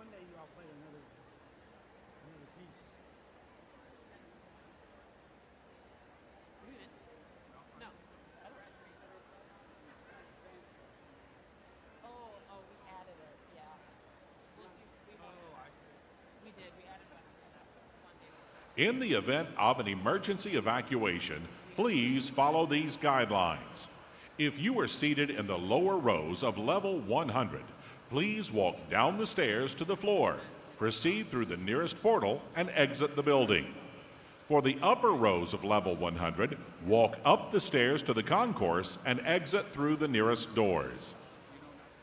One day you all play another piece. No. Oh, we added it, yeah. We did, we added it. In the event of an emergency evacuation, please follow these guidelines. If you are seated in the lower rows of level 100, please walk down the stairs to the floor, proceed through the nearest portal, and exit the building. For the upper rows of level 100, walk up the stairs to the concourse and exit through the nearest doors.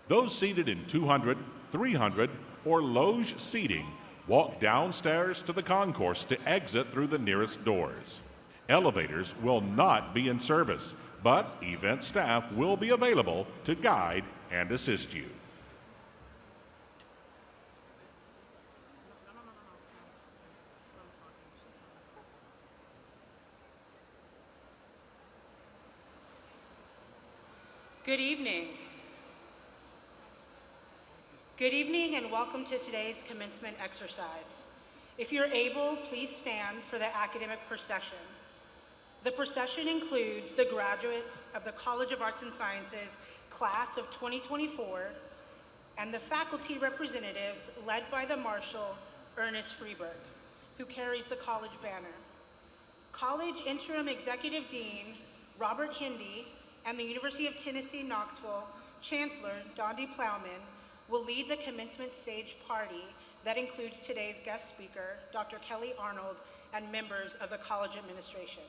Those seated in 200, 300, or loge seating, walk downstairs to the concourse to exit through the nearest doors. Elevators will not be in service, but event staff will be available to guide and assist you. Good evening. Good evening and welcome to today's commencement exercise. If you're able, please stand for the academic procession. The procession includes the graduates of the College of Arts and Sciences class of 2024 and the faculty representatives led by the Marshal, Ernest Freeberg, who carries the college banner. College Interim Executive Dean, Robert Hindy, and the University of Tennessee, Knoxville, Chancellor Dondi Plowman will lead the commencement stage party that includes today's guest speaker, Dr. Kelly Arnold, and members of the college administration.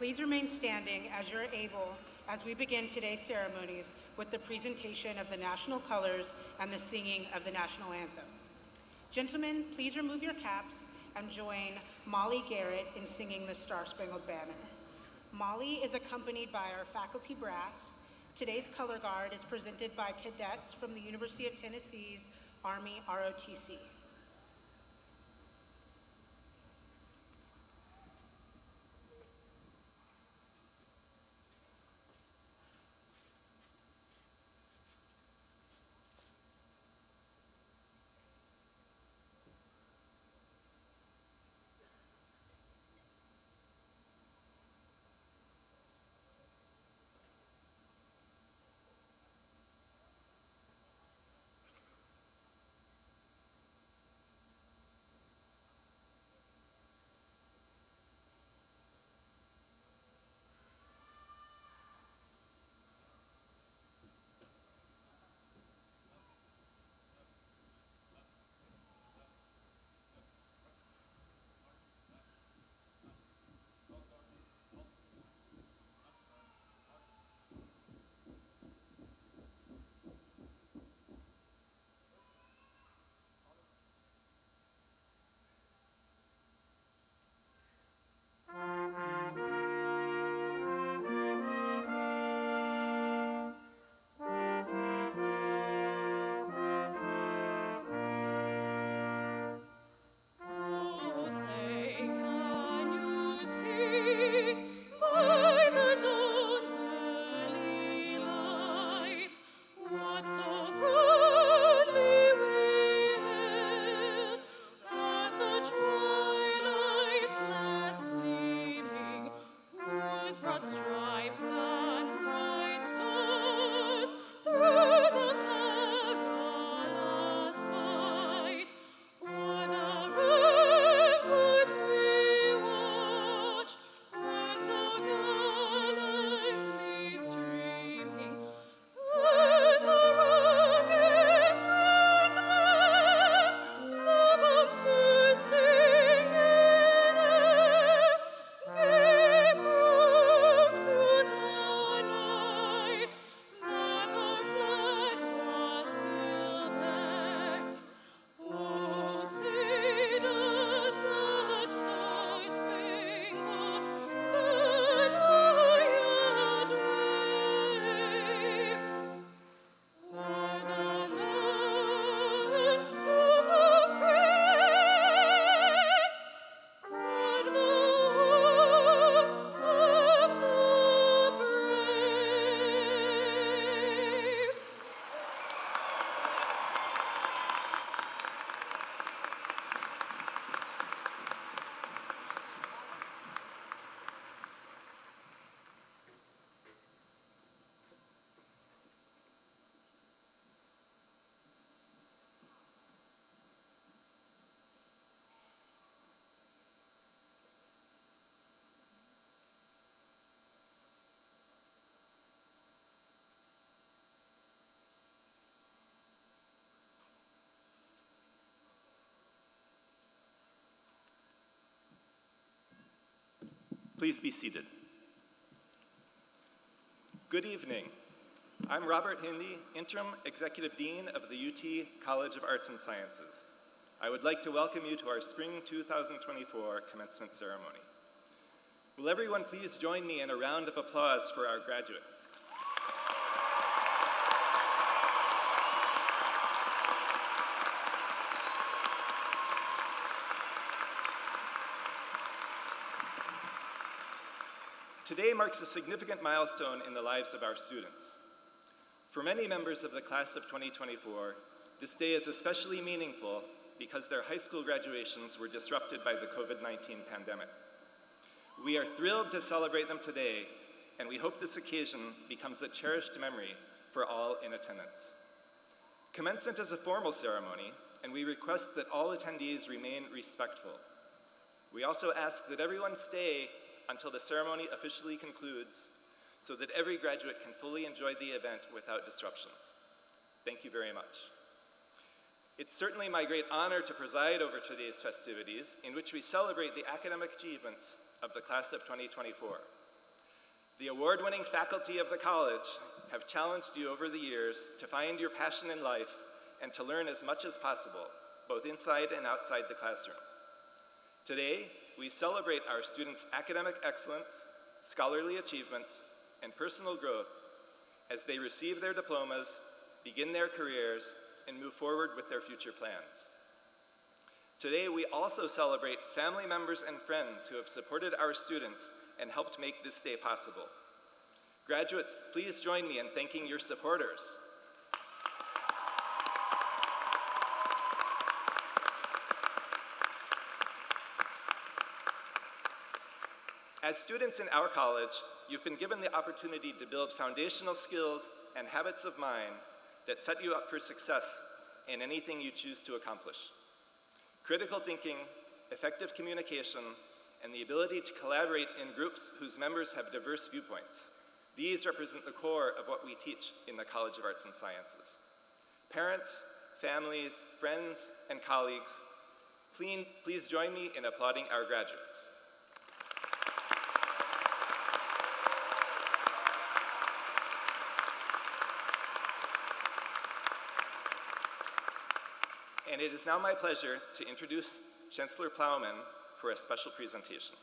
Please remain standing as you're able as we begin today's ceremonies with the presentation of the national colors and the singing of the national anthem. Gentlemen, please remove your caps and join Molly Garrett in singing the Star-Spangled Banner. Molly is accompanied by our faculty brass. Today's color guard is presented by cadets from the University of Tennessee's Army ROTC. Please be seated. Good evening. I'm Robert Hindi, Interim Executive Dean of the UT College of Arts and Sciences. I would like to welcome you to our Spring 2024 commencement ceremony. Will everyone please join me in a round of applause for our graduates? Today marks a significant milestone in the lives of our students. For many members of the class of 2024, this day is especially meaningful because their high school graduations were disrupted by the COVID-19 pandemic. We are thrilled to celebrate them today, and we hope this occasion becomes a cherished memory for all in attendance. Commencement is a formal ceremony, and we request that all attendees remain respectful. We also ask that everyone stay until the ceremony officially concludes so that every graduate can fully enjoy the event without disruption. Thank you very much. It's certainly my great honor to preside over today's festivities, in which we celebrate the academic achievements of the class of 2024. The award-winning faculty of the college have challenged you over the years to find your passion in life and to learn as much as possible, both inside and outside the classroom. Today, we celebrate our students' academic excellence, scholarly achievements, and personal growth as they receive their diplomas, begin their careers, and move forward with their future plans. Today, we also celebrate family members and friends who have supported our students and helped make this day possible. Graduates, please join me in thanking your supporters. As students in our college, you've been given the opportunity to build foundational skills and habits of mind that set you up for success in anything you choose to accomplish. Critical thinking, effective communication, and the ability to collaborate in groups whose members have diverse viewpoints. These represent the core of what we teach in the College of Arts and Sciences. Parents, families, friends, and colleagues, please join me in applauding our graduates. And it is now my pleasure to introduce Chancellor Plowman for a special presentation.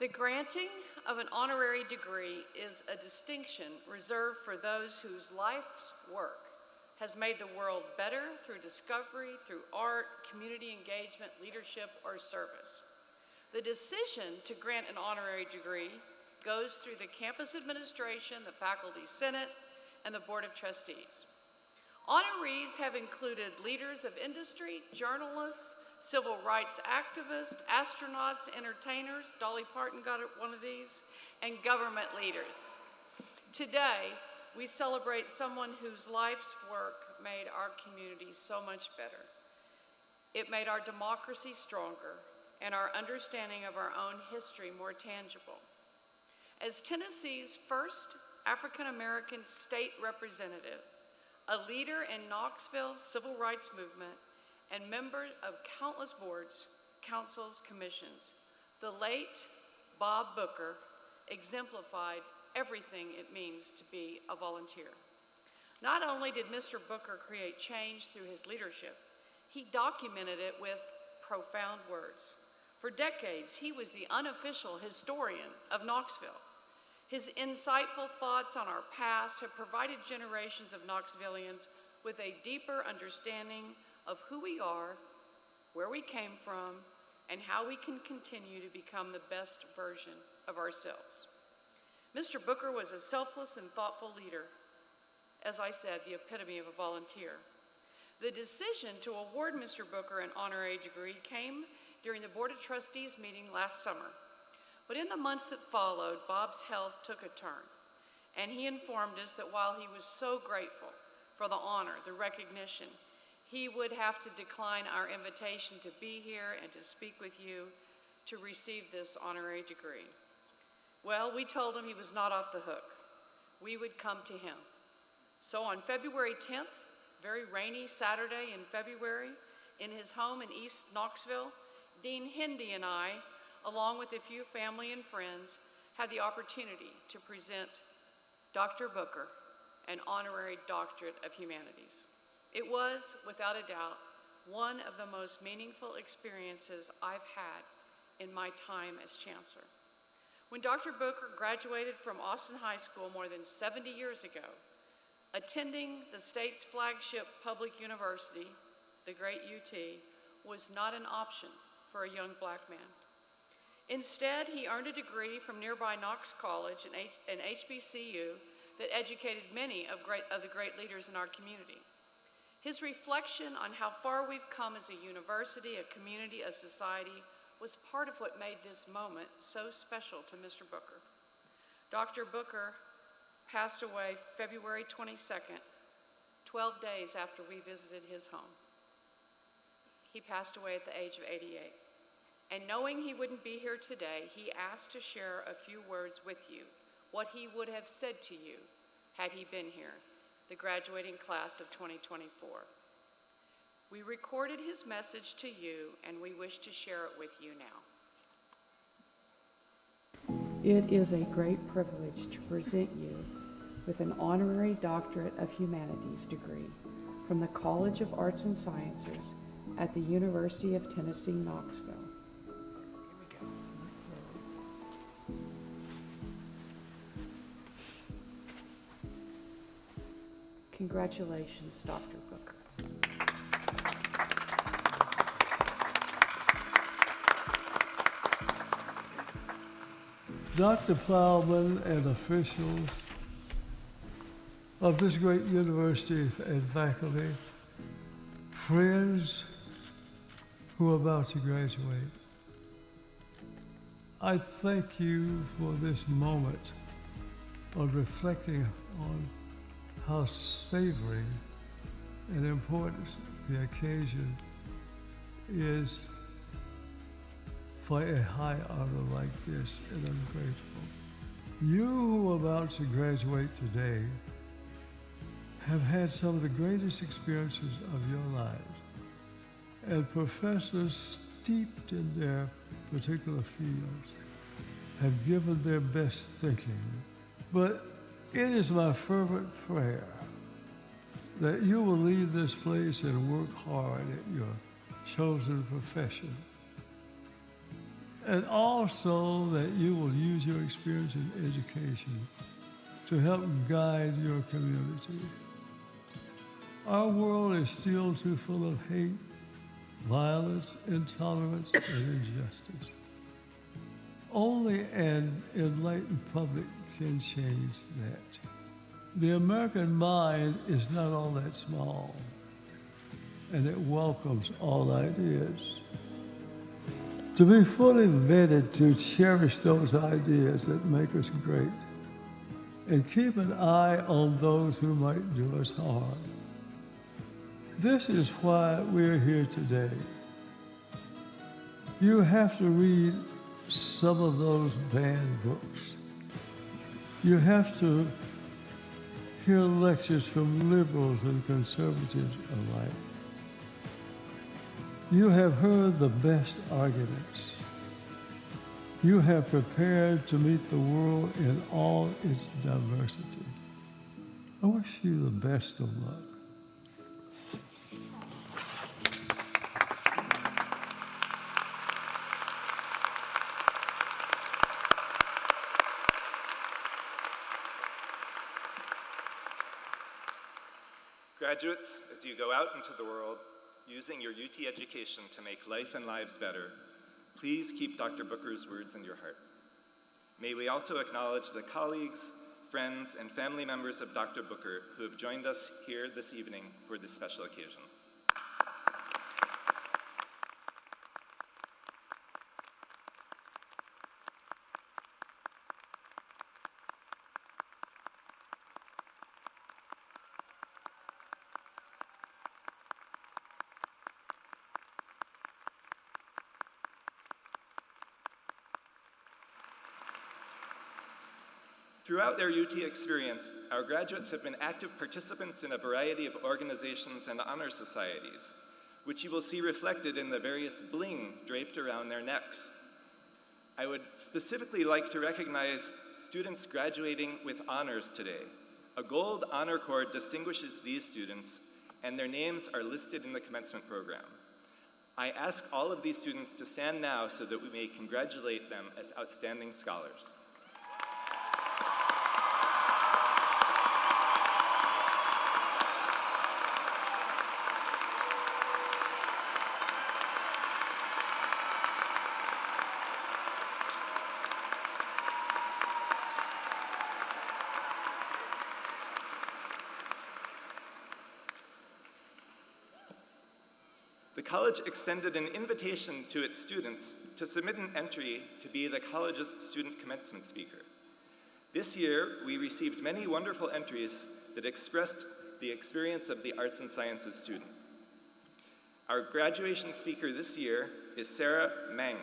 The granting of an honorary degree is a distinction reserved for those whose life's work has made the world better through discovery, through art, community engagement, leadership, or service. The decision to grant an honorary degree goes through the campus administration, the faculty senate, and the board of trustees. Honorees have included leaders of industry, journalists, civil rights activists, astronauts, entertainers, Dolly Parton got one of these, and government leaders. Today, we celebrate someone whose life's work made our community so much better. It made our democracy stronger and our understanding of our own history more tangible. As Tennessee's first African-American state representative, a leader in Knoxville's civil rights movement, and member of countless boards, councils, commissions, the late Bob Booker exemplified everything it means to be a volunteer. Not only did Mr. Booker create change through his leadership, he documented it with profound words. For decades, he was the unofficial historian of Knoxville. His insightful thoughts on our past have provided generations of Knoxvillians with a deeper understanding of who we are, where we came from, and how we can continue to become the best version of ourselves. Mr. Booker was a selfless and thoughtful leader. As I said, the epitome of a volunteer. The decision to award Mr. Booker an honorary degree came during the Board of Trustees meeting last summer. But in the months that followed, Bob's health took a turn, and he informed us that while he was so grateful for the honor, the recognition, he would have to decline our invitation to be here and to speak with you to receive this honorary degree. Well, we told him he was not off the hook. We would come to him. So on February 10th, very rainy Saturday in February, in his home in East Knoxville, Dean Hindy and I, along with a few family and friends, had the opportunity to present Dr. Booker an honorary doctorate of humanities. It was, without a doubt, one of the most meaningful experiences I've had in my time as chancellor. When Dr. Booker graduated from Austin High School more than 70 years ago, attending the state's flagship public university, the great UT, was not an option for a young black man. Instead, he earned a degree from nearby Knox College and HBCU that educated many of the great leaders in our community. His reflection on how far we've come as a university, a community, a society, was part of what made this moment so special to Mr. Booker. Dr. Booker passed away February 22nd, 12 days after we visited his home. He passed away at the age of 88. And knowing he wouldn't be here today, he asked to share a few words with you, what he would have said to you had he been here, the graduating class of 2024. We recorded his message to you, and we wish to share it with you now. It is a great privilege to present you with an Honorary Doctorate of Humanities degree from the College of Arts and Sciences at the University of Tennessee, Knoxville. Congratulations, Dr. Booker. Dr. Plowman and officials of this great university and faculty, friends who are about to graduate, I thank you for this moment of reflecting on how savoring and important the occasion is for a high honor like this, and I'm grateful. You who are about to graduate today have had some of the greatest experiences of your lives, and professors steeped in their particular fields have given their best thinking. But it is my fervent prayer that you will leave this place and work hard at your chosen profession. And also that you will use your experience in education to help guide your community. Our world is still too full of hate, violence, intolerance, and injustice. Only an enlightened public can change that. The American mind is not all that small, and it welcomes all ideas. To be fully vetted, to cherish those ideas that make us great, and keep an eye on those who might do us harm. This is why we're here today. You have to read some of those banned books. You have to hear lectures from liberals and conservatives alike. You have heard the best arguments. You have prepared to meet the world in all its diversity. I wish you the best of luck. Graduates, as you go out into the world, using your UT education to make life and lives better, please keep Dr. Booker's words in your heart. May we also acknowledge the colleagues, friends, and family members of Dr. Booker who have joined us here this evening for this special occasion. Throughout their UT experience, our graduates have been active participants in a variety of organizations and honor societies, which you will see reflected in the various bling draped around their necks. I would specifically like to recognize students graduating with honors today. A gold honor cord distinguishes these students, and their names are listed in the commencement program. I ask all of these students to stand now so that we may congratulate them as outstanding scholars. college extended an invitation to its students to submit an entry to be the college's student commencement speaker. This year, we received many wonderful entries that expressed the experience of the arts and sciences student. Our graduation speaker this year is Sarah Meng.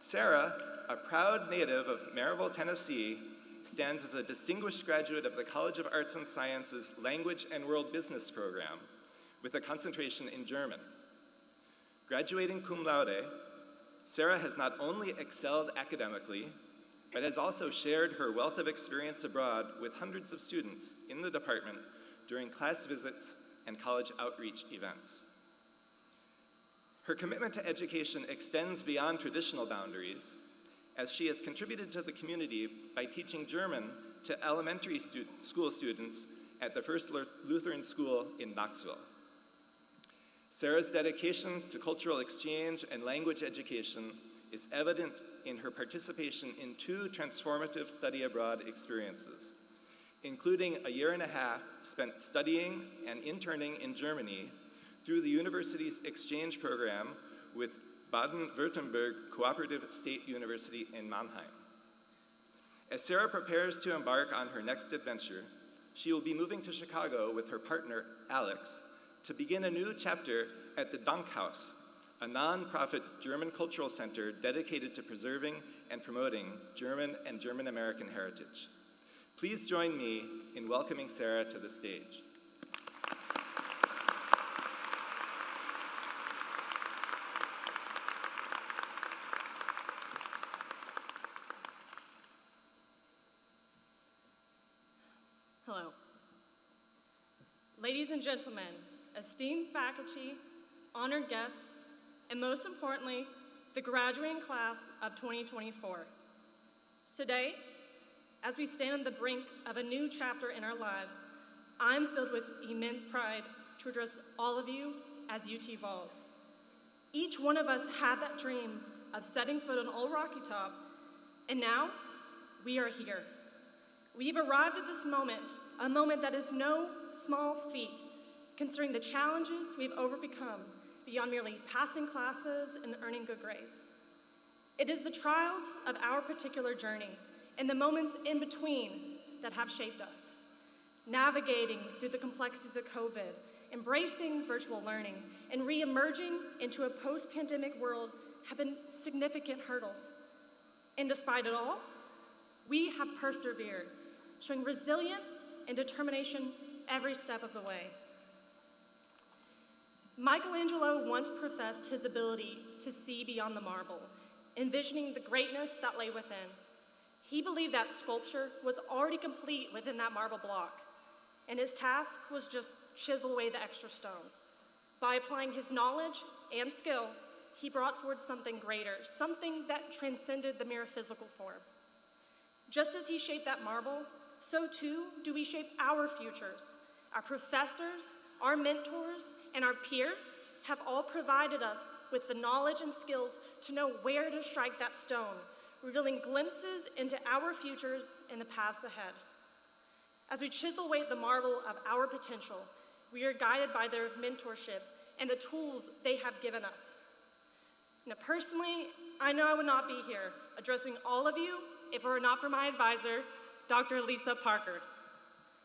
Sarah, a proud native of Maryville, Tennessee, stands as a distinguished graduate of the College of Arts and Sciences Language and World Business program with a concentration in German. Graduating cum laude, Sarah has not only excelled academically, but has also shared her wealth of experience abroad with hundreds of students in the department during class visits and college outreach events. Her commitment to education extends beyond traditional boundaries, as she has contributed to the community by teaching German to elementary school students at the First Lutheran School in Knoxville. Sarah's dedication to cultural exchange and language education is evident in her participation in 2 transformative study abroad experiences, including a year and a half spent studying and interning in Germany through the university's exchange program with Baden-Württemberg Cooperative State University in Mannheim. As Sarah prepares to embark on her next adventure, she will be moving to Chicago with her partner, Alex, to begin a new chapter at the Dankhaus, a nonprofit German cultural center dedicated to preserving and promoting German and German-American heritage. Please join me in welcoming Sarah to the stage. Hello. Ladies and gentlemen, esteemed faculty, honored guests, and most importantly, the graduating class of 2024. Today, as we stand on the brink of a new chapter in our lives, I'm filled with immense pride to address all of you as UT Vols. Each one of us had that dream of setting foot on Old Rocky Top, and now we are here. We've arrived at this moment, a moment that is no small feat, considering the challenges we've overcome beyond merely passing classes and earning good grades. It is the trials of our particular journey and the moments in between that have shaped us. Navigating through the complexities of COVID, embracing virtual learning, and re-emerging into a post-pandemic world have been significant hurdles. And despite it all, we have persevered, showing resilience and determination every step of the way. Michelangelo once professed his ability to see beyond the marble, envisioning the greatness that lay within. He believed that sculpture was already complete within that marble block, and his task was just chisel away the extra stone. By applying his knowledge and skill, he brought forward something greater, something that transcended the mere physical form. Just as he shaped that marble, so too do we shape our futures. Our professors, our mentors, and our peers have all provided us with the knowledge and skills to know where to strike that stone, revealing glimpses into our futures and the paths ahead. As we chisel away at the marble of our potential, we are guided by their mentorship and the tools they have given us. Now, personally, I know I would not be here addressing all of you if it were not for my advisor, Dr. Lisa Parker,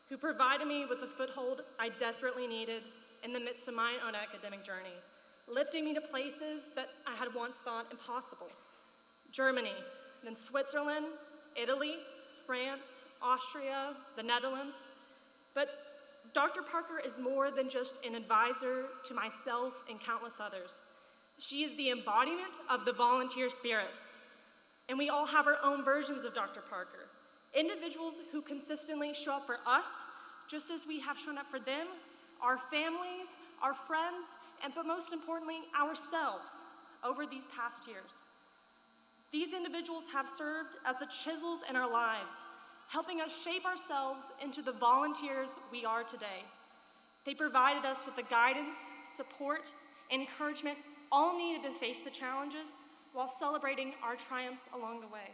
who provided me with the foothold I desperately needed in the midst of my own academic journey, lifting me to places that I had once thought impossible. Germany, then Switzerland, Italy, France, Austria, the Netherlands. But Dr. Parker is more than just an advisor to myself and countless others. She is the embodiment of the volunteer spirit. And we all have our own versions of Dr. Parker. Individuals who consistently show up for us, just as we have shown up for them, our families, our friends, and but most importantly, ourselves over these past years. These individuals have served as the chisels in our lives, helping us shape ourselves into the volunteers we are today. They provided us with the guidance, support, and encouragement all needed to face the challenges while celebrating our triumphs along the way.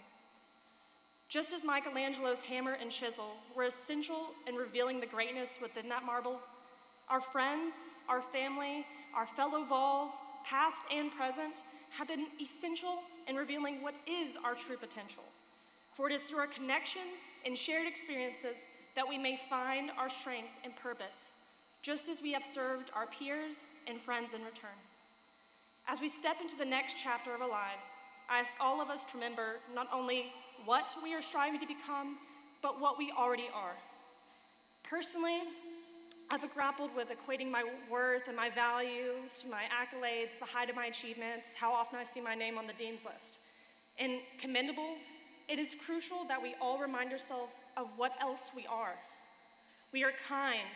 Just as Michelangelo's hammer and chisel were essential in revealing the greatness within that marble, our friends, our family, our fellow Vols, past and present, have been essential in revealing what is our true potential. For it is through our connections and shared experiences that we may find our strength and purpose, just as we have served our peers and friends in return. As we step into the next chapter of our lives, I ask all of us to remember not only what we are striving to become, but what we already are. Personally, I've grappled with equating my worth and my value to my accolades, the height of my achievements, how often I see my name on the dean's list. And commendable, it is crucial that we all remind ourselves of what else we are. We are kind,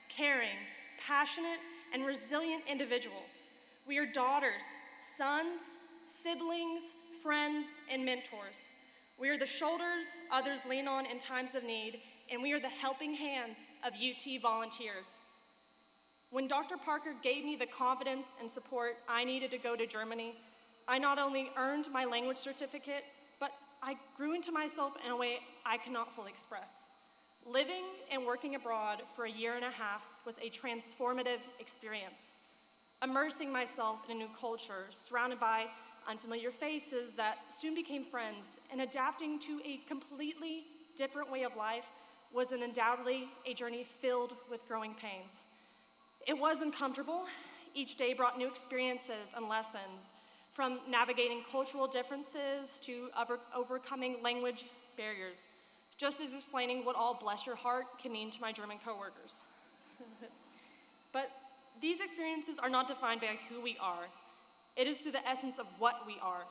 caring, passionate, and resilient individuals. We are daughters, sons, siblings, friends, and mentors. We are the shoulders others lean on in times of need, and we are the helping hands of UT volunteers. When Dr. Parker gave me the confidence and support I needed to go to Germany, I not only earned my language certificate, but I grew into myself in a way I cannot fully express. Living and working abroad for a year and a half was a transformative experience. Immersing myself in a new culture, surrounded by unfamiliar faces that soon became friends, and adapting to a completely different way of life was undoubtedly a journey filled with growing pains. It was uncomfortable. Each day brought new experiences and lessons, from navigating cultural differences to overcoming language barriers, just as explaining what all "bless your heart" can mean to my German coworkers. But these experiences are not defined by who we are. It is through the essence of what we are,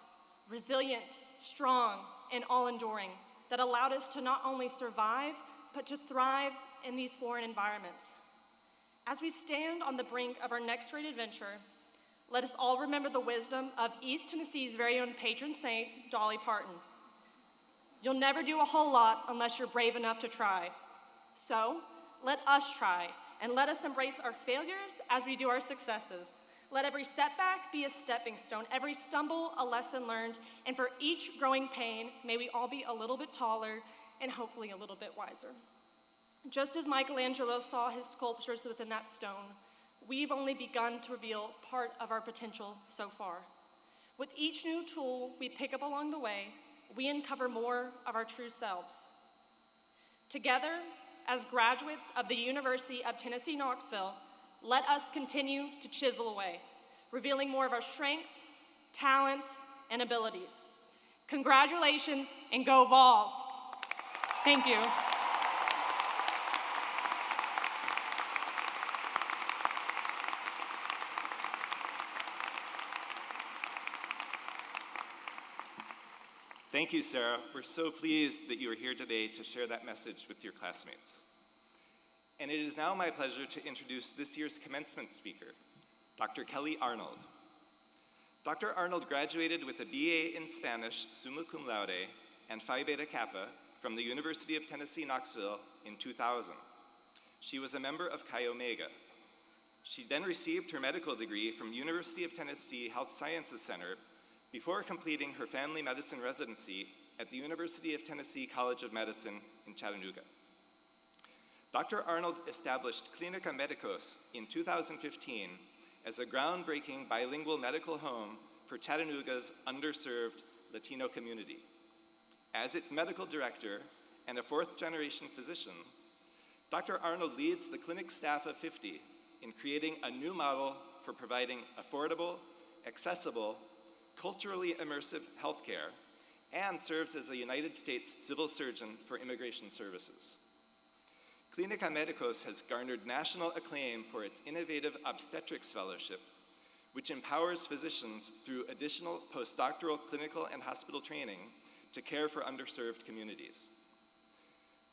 resilient, strong, and all-enduring, that allowed us to not only survive, but to thrive in these foreign environments. As we stand on the brink of our next great adventure, let us all remember the wisdom of East Tennessee's very own patron saint, Dolly Parton. You'll never do a whole lot unless you're brave enough to try. So, let us try, and let us embrace our failures as we do our successes. Let every setback be a stepping stone, every stumble a lesson learned, and for each growing pain, may we all be a little bit taller and hopefully a little bit wiser. Just as Michelangelo saw his sculptures within that stone, we've only begun to reveal part of our potential so far. With each new tool we pick up along the way, we uncover more of our true selves. Together, as graduates of the University of Tennessee, Knoxville, let us continue to chisel away, revealing more of our strengths, talents, and abilities. Congratulations, and go Vols! Thank you. Thank you, Sarah. We're so pleased that you are here today to share that message with your classmates. And it is now my pleasure to introduce this year's commencement speaker, Dr. Kelly Arnold. Dr. Arnold graduated with a BA in Spanish, summa cum laude, and Phi Beta Kappa from the University of Tennessee, Knoxville in 2000. She was a member of Chi Omega. She then received her medical degree from University of Tennessee Health Sciences Center before completing her family medicine residency at the University of Tennessee College of Medicine in Chattanooga. Dr. Arnold established Clinica Medicos in 2015 as a groundbreaking bilingual medical home for Chattanooga's underserved Latino community. As its medical director and a fourth-generation physician, Dr. Arnold leads the clinic staff of 50 in creating a new model for providing affordable, accessible, culturally immersive healthcare, and serves as a United States civil surgeon for immigration services. Clinica Medicos has garnered national acclaim for its innovative obstetrics fellowship, which empowers physicians through additional postdoctoral clinical and hospital training to care for underserved communities.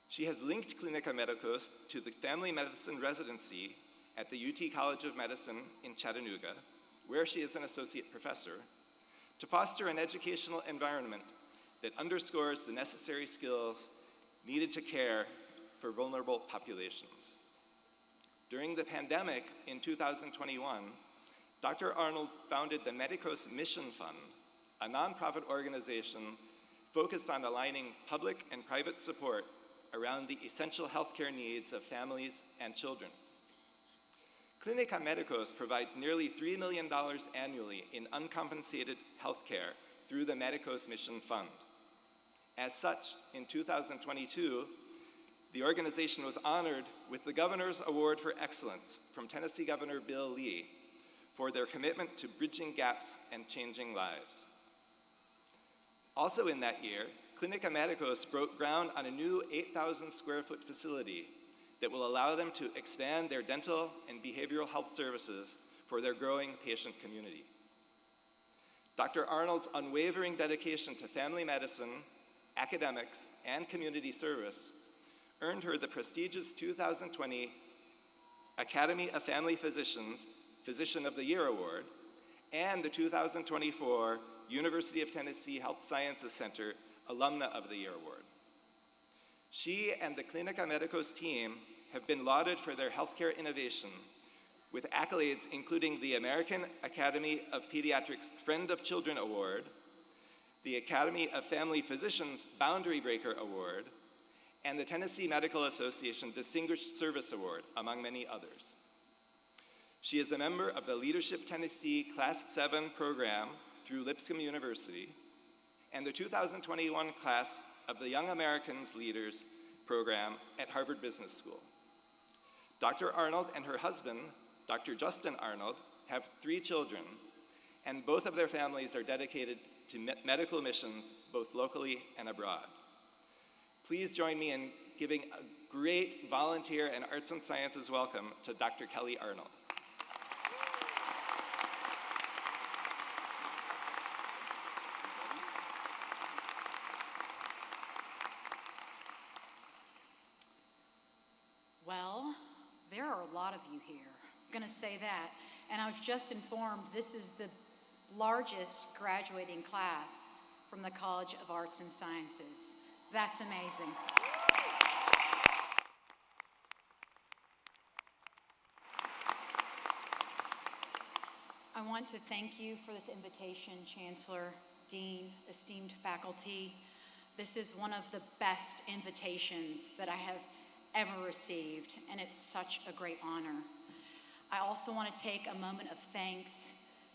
She has linked Clinica Medicos to the family medicine residency at the UT College of Medicine in Chattanooga, where she is an associate professor, to foster an educational environment that underscores the necessary skills needed to care for vulnerable populations. During the pandemic in 2021, Dr. Arnold founded the Medicos Mission Fund, a nonprofit organization focused on aligning public and private support around the essential healthcare needs of families and children. Clinica Medicos provides nearly $3 million annually in uncompensated health care through the Medicos Mission Fund. As such, in 2022, the organization was honored with the Governor's Award for Excellence from Tennessee Governor Bill Lee for their commitment to bridging gaps and changing lives. Also in that year, Clinica Medicos broke ground on a new 8,000 square foot facility that will allow them to expand their dental and behavioral health services for their growing patient community. Dr. Arnold's unwavering dedication to family medicine, academics, and community service earned her the prestigious 2020 Academy of Family Physicians Physician of the Year Award and the 2024 University of Tennessee Health Sciences Center Alumna of the Year Award. She and the Clinica Medicos team have been lauded for their healthcare innovation with accolades including the American Academy of Pediatrics Friend of Children Award, the Academy of Family Physicians Boundary Breaker Award, and the Tennessee Medical Association Distinguished Service Award, among many others. She is a member of the Leadership Tennessee Class 7 program through Lipscomb University and the 2021 class of the Young Americans Leaders program at Harvard Business School. Dr. Arnold and her husband, Dr. Justin Arnold, have 3 children, and both of their families are dedicated to medical missions both locally and abroad. Please join me in giving a great volunteer and arts and sciences welcome to Dr. Kelly Arnold. Well, there are a lot of you here. I'm going to say that. And I was just informed this is the largest graduating class from the College of Arts and Sciences. That's amazing. I want to thank you for this invitation, Chancellor, Dean, esteemed faculty. This is one of the best invitations that I have ever received, and it's such a great honor. I also want to take a moment of thanks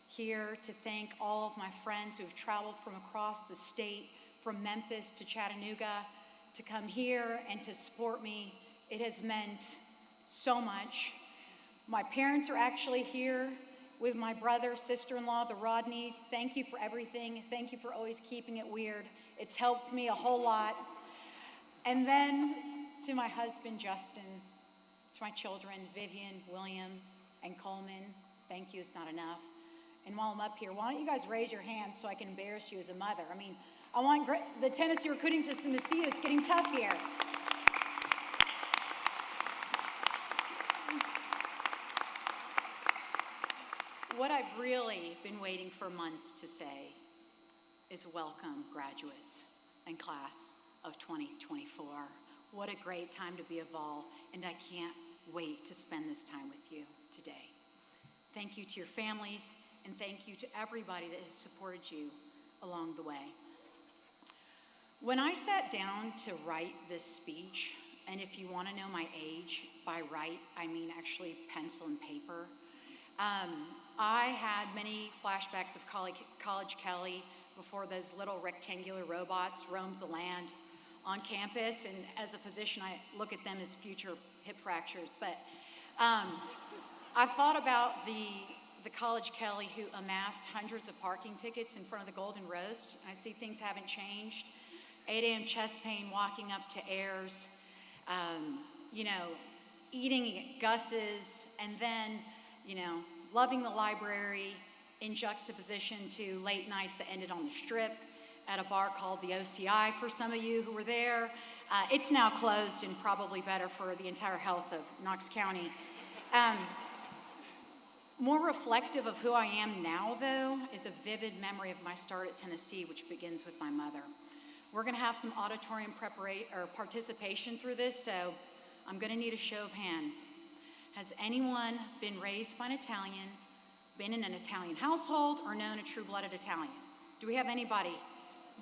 here to thank all of my friends who have traveled from across the state, from Memphis to Chattanooga, to come here and to support me. It has meant so much. My parents are actually here with my brother, sister-in-law, the Rodneys. Thank you for everything. Thank you for always keeping it weird. It's helped me a whole lot. And then to my husband, Justin, to my children, Vivian, William, and Coleman, thank you is not enough. And while I'm up here, why don't you guys raise your hands so I can embarrass you as a mother? I mean, I want the Tennessee recruiting system to see you. It's getting tough here. What I've really been waiting for months to say is welcome, graduates and class of 2024. What a great time to be at Vol, and I can't wait to spend this time with you today. Thank you to your families, and thank you to everybody that has supported you along the way. When I sat down to write this speech, and if you want to know my age, by write, I mean actually pencil and paper, I had many flashbacks of College Kelly before those little rectangular robots roamed the land on campus, and as a physician, I look at them as future hip fractures. But I thought about the College Kelly who amassed hundreds of parking tickets in front of the Golden Roast. I see things haven't changed. 8 a.m. chest pain, walking up to Ayers, you know, eating at Gus's, and then, you know, loving the library in juxtaposition to late nights that ended on the Strip at a bar called the OCI for some of you who were there. It's now closed and probably better for the entire health of Knox County. More reflective of who I am now, though, is a vivid memory of my start at Tennessee, which begins with my mother. We're gonna have some auditorium participation through this, so I'm gonna need a show of hands. Has anyone been raised by an Italian, been in an Italian household, or known a true-blooded Italian? Do we have anybody?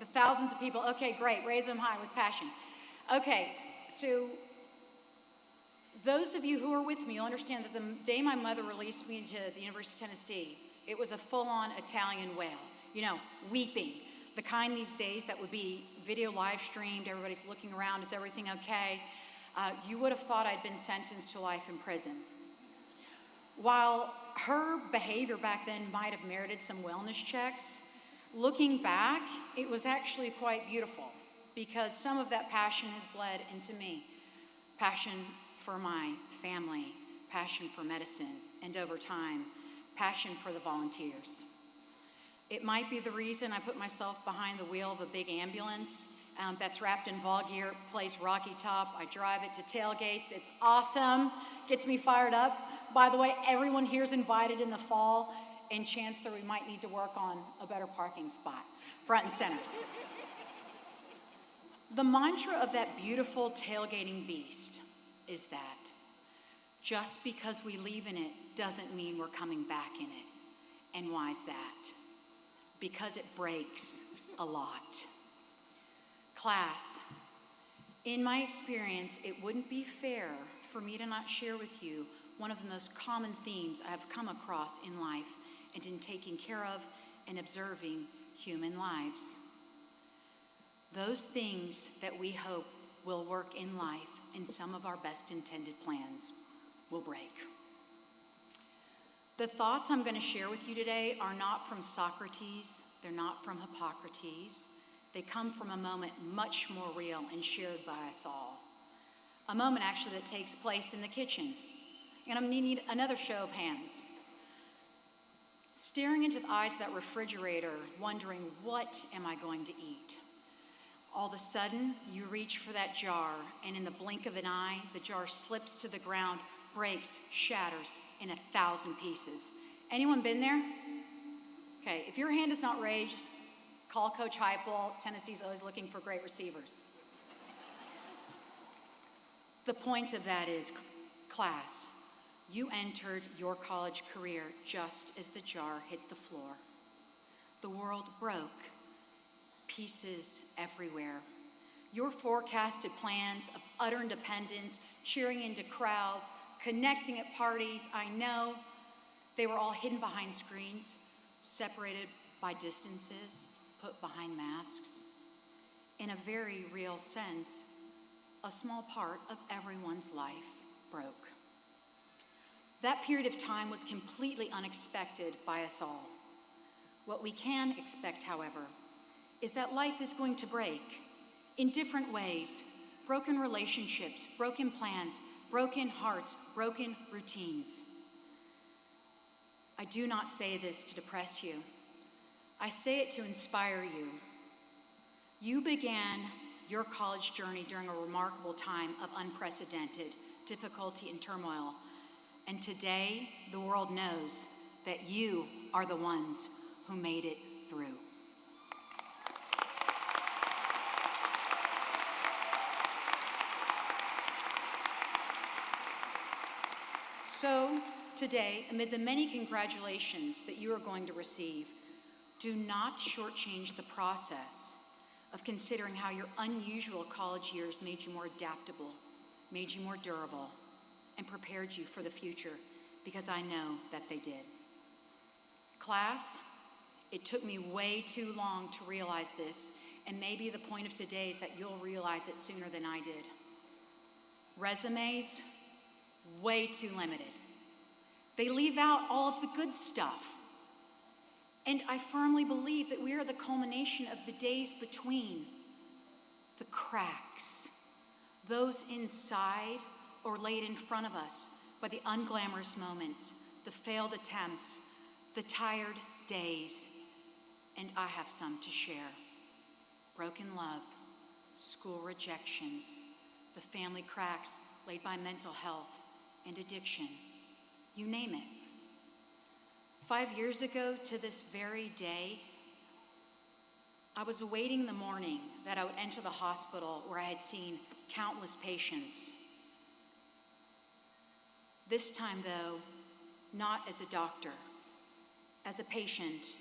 The thousands of people, okay, great, raise them high with passion. Okay, so Those of you who are with me, you'll understand that the day my mother released me into the University of Tennessee, it was a full-on Italian wail, you know, weeping. The kind these days that would be video live streamed, everybody's looking around, is everything okay? You would have thought I'd been sentenced to life in prison. While her behavior back then might have merited some wellness checks, looking back, it was actually quite beautiful because some of that passion has bled into me. Passion for my family, passion for medicine, and over time, passion for the volunteers. It might be the reason I put myself behind the wheel of a big ambulance that's wrapped in vol gear, plays Rocky Top. I drive it to tailgates. It's awesome, gets me fired up. By the way, everyone here is invited in the fall, and Chancellor, we might need to work on a better parking spot, front and center. The mantra of that beautiful tailgating beast is that just because we leave in it doesn't mean we're coming back in it. And why is that? Because it breaks a lot. Class, in my experience, it wouldn't be fair for me to not share with you one of the most common themes I've come across in life and in taking care of and observing human lives. Those things that we hope will work in life and some of our best intended plans will break. The thoughts I'm going to share with you today are not from Socrates, they're not from Hippocrates. They come from a moment much more real and shared by us all. A moment actually that takes place in the kitchen. And I'm going to need another show of hands. Staring into the eyes of that refrigerator, wondering, what am I going to eat? All of a sudden, you reach for that jar, and in the blink of an eye, the jar slips to the ground, breaks, shatters in 1,000 pieces. Anyone been there? Okay, if your hand is not raised, just call Coach Heupel. Tennessee's always looking for great receivers. The point of that is, class, you entered your college career just as the jar hit the floor. The world broke, pieces everywhere. Your forecasted plans of utter independence, cheering into crowds, connecting at parties, I know, they were all hidden behind screens, separated by distances, put behind masks. In a very real sense, a small part of everyone's life broke. That period of time was completely unexpected by us all. What we can expect, however, is that life is going to break in different ways. Broken relationships, broken plans, broken hearts, broken routines. I do not say this to depress you. I say it to inspire you. You began your college journey during a remarkable time of unprecedented difficulty and turmoil. And today, the world knows that you are the ones who made it through. So, today, amid the many congratulations that you are going to receive, do not shortchange the process of considering how your unusual college years made you more adaptable, made you more durable, and prepared you for the future, because I know that they did. Class, it took me way too long to realize this, and maybe the point of today is that you'll realize it sooner than I did. Resumes, way too limited. They leave out all of the good stuff. And I firmly believe that we are the culmination of the days between, the cracks, those inside or laid in front of us by the unglamorous moment, the failed attempts, the tired days, and I have some to share. Broken love, school rejections, the family cracks laid by mental health and addiction, you name it. 5 years ago to this very day, I was awaiting the morning that I would enter the hospital where I had seen countless patients. This time, though, not as a doctor, as a patient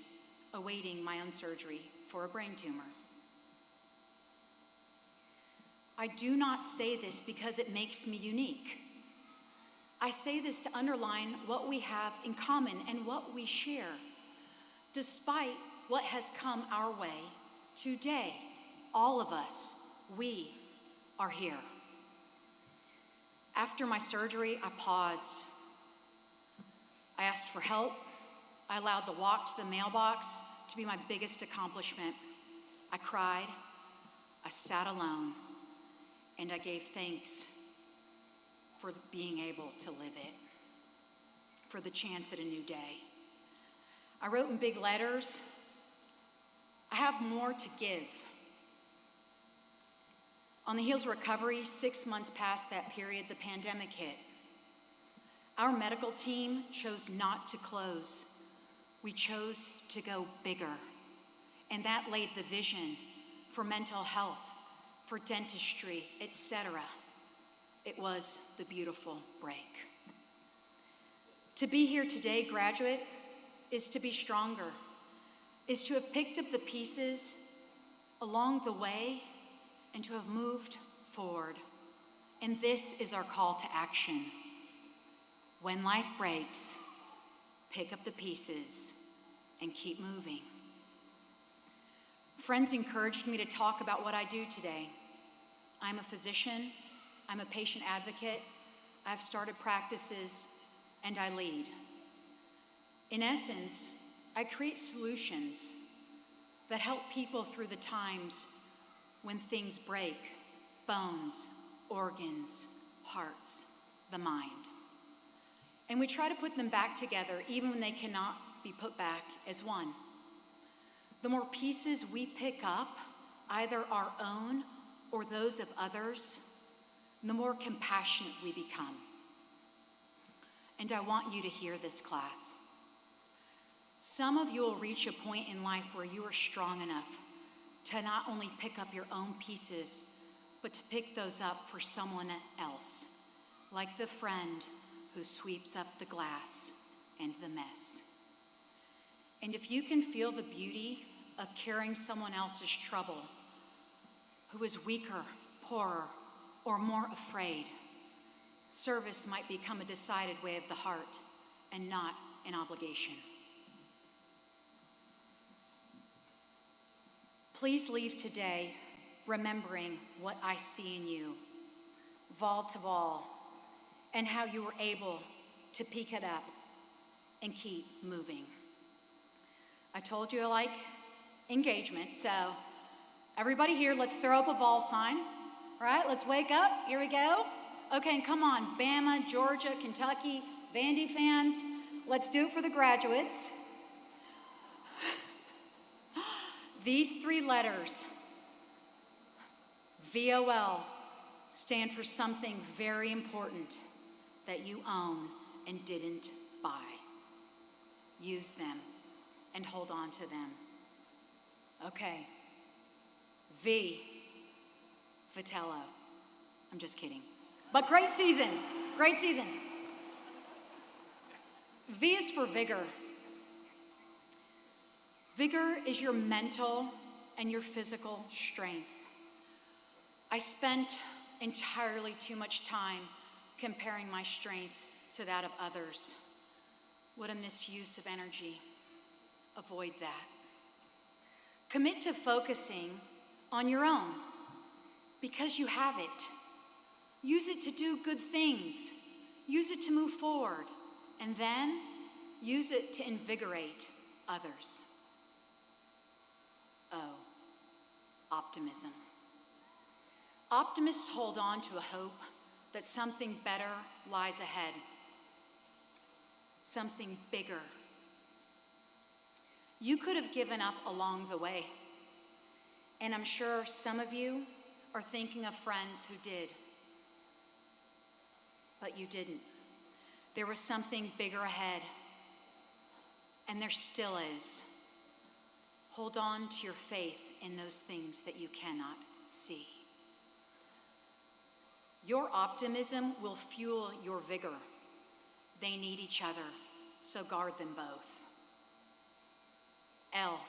awaiting my own surgery for a brain tumor. I do not say this because it makes me unique. I say this to underline what we have in common and what we share. Despite what has come our way, today, all of us, we are here. After my surgery, I paused. I asked for help. I allowed the walk to the mailbox to be my biggest accomplishment. I cried, I sat alone, and I gave thanks for being able to live it, for the chance at a new day. I wrote in big letters, I have more to give. On the heels of recovery, 6 months past that period, the pandemic hit. Our medical team chose not to close. We chose to go bigger. And that laid the vision for mental health, for dentistry, etc. It was the beautiful break. To be here today, graduate, is to be stronger, is to have picked up the pieces along the way and to have moved forward. And this is our call to action. When life breaks, pick up the pieces and keep moving. Friends encouraged me to talk about what I do today. I'm a physician, I'm a patient advocate, I've started practices, and I lead. In essence, I create solutions that help people through the times when things break: bones, organs, hearts, the mind. And we try to put them back together even when they cannot be put back as one. The more pieces we pick up, either our own or those of others, the more compassionate we become. And I want you to hear this, class. Some of you will reach a point in life where you are strong enough to not only pick up your own pieces, but to pick those up for someone else, like the friend who sweeps up the glass and the mess. And if you can feel the beauty of carrying someone else's trouble, who is weaker, poorer, or more afraid, service might become a decided way of the heart and not an obligation. Please leave today remembering what I see in you, wall to wall, and how you were able to pick it up and keep moving. I told you I like engagement, so everybody here, let's throw up a vol sign. All right, let's wake up. Here we go. Okay, and come on, Bama, Georgia, Kentucky, Vandy fans, let's do it for the graduates. These three letters, VOL, stand for something very important that you own and didn't buy. Use them and hold on to them. Okay. V, Vitello. I'm just kidding. But great season, great season. V is for vigor. Vigor is your mental and your physical strength. I spent entirely too much time comparing my strength to that of others. What a misuse of energy. Avoid that. Commit to focusing on your own because you have it. Use it to do good things. Use it to move forward. And then use it to invigorate others. O, optimism. Optimists hold on to a hope that something better lies ahead, something bigger. You could have given up along the way, and I'm sure some of you are thinking of friends who did, but you didn't. There was something bigger ahead, and there still is. Hold on to your faith in those things that you cannot see. Your optimism will fuel your vigor. They need each other, so guard them both. L,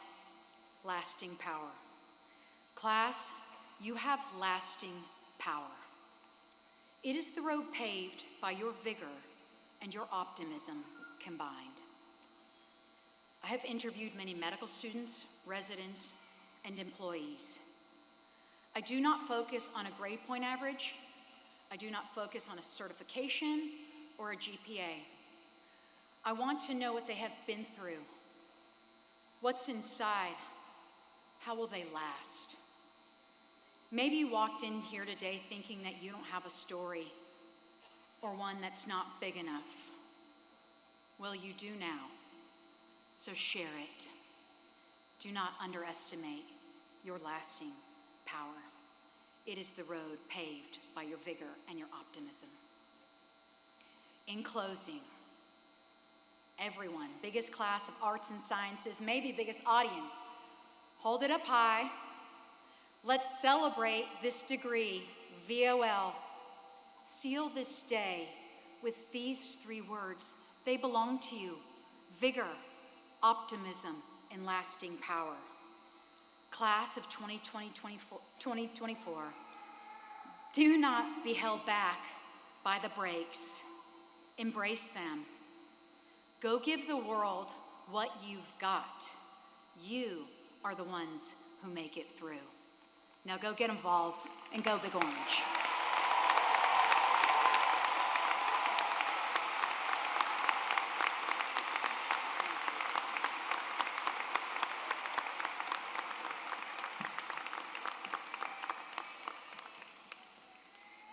lasting power. Class, you have lasting power. It is the road paved by your vigor and your optimism combined. I have interviewed many medical students, residents, and employees. I do not focus on a grade point average. I do not focus on a certification or a GPA. I want to know what they have been through. What's inside? How will they last? Maybe you walked in here today thinking that you don't have a story or one that's not big enough. Well, you do now, so share it. Do not underestimate your lasting power. It is the road paved by your vigor and your optimism. In closing, everyone, biggest class of arts and sciences, maybe biggest audience, hold it up high. Let's celebrate this degree, VOL. Seal this day with these 3 words. They belong to you: vigor, optimism, and lasting power. Class of 2024, do not be held back by the breaks. Embrace them. Go give the world what you've got. You are the ones who make it through. Now go get them, Vols, and go Big Orange.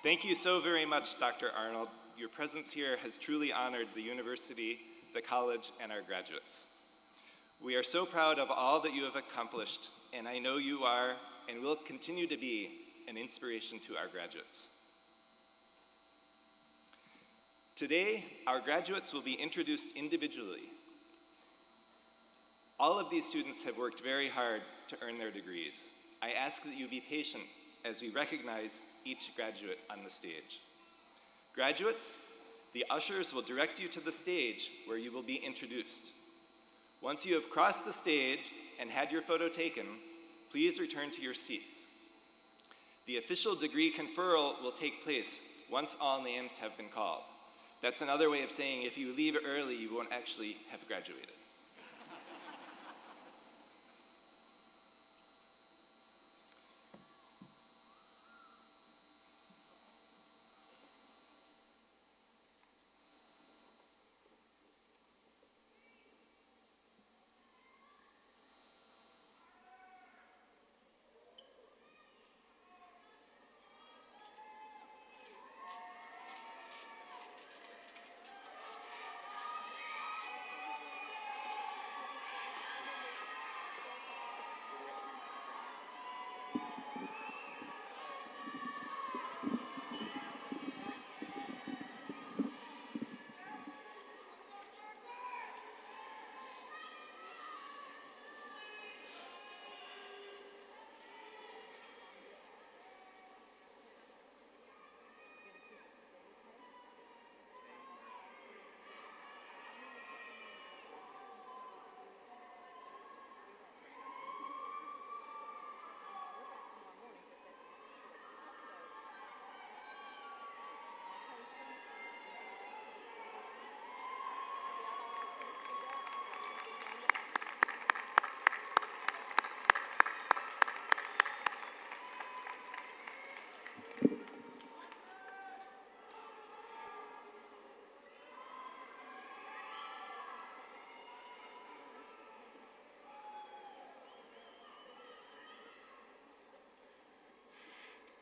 Thank you so very much, Dr. Arnold. Your presence here has truly honored the university, the college, and our graduates. We are so proud of all that you have accomplished, and I know you are and will continue to be an inspiration to our graduates. Today, our graduates will be introduced individually. All of these students have worked very hard to earn their degrees. I ask that you be patient as we recognize each graduate on the stage. Graduates, the ushers will direct you to the stage where you will be introduced. Once you have crossed the stage and had your photo taken, please return to your seats. The official degree conferral will take place once all names have been called. That's another way of saying if you leave early, you won't actually have graduated.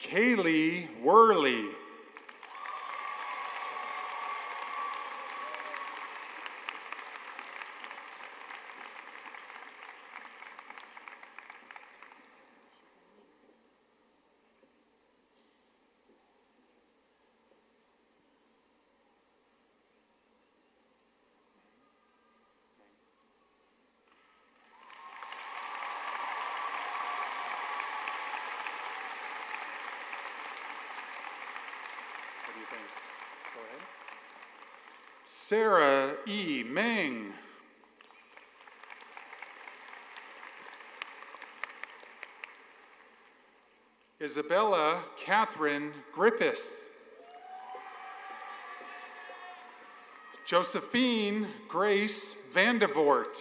Kaylee Worley. What do you think? Go ahead. Sarah E. Meng. Isabella Catherine Griffiths. Josephine Grace Vandevort.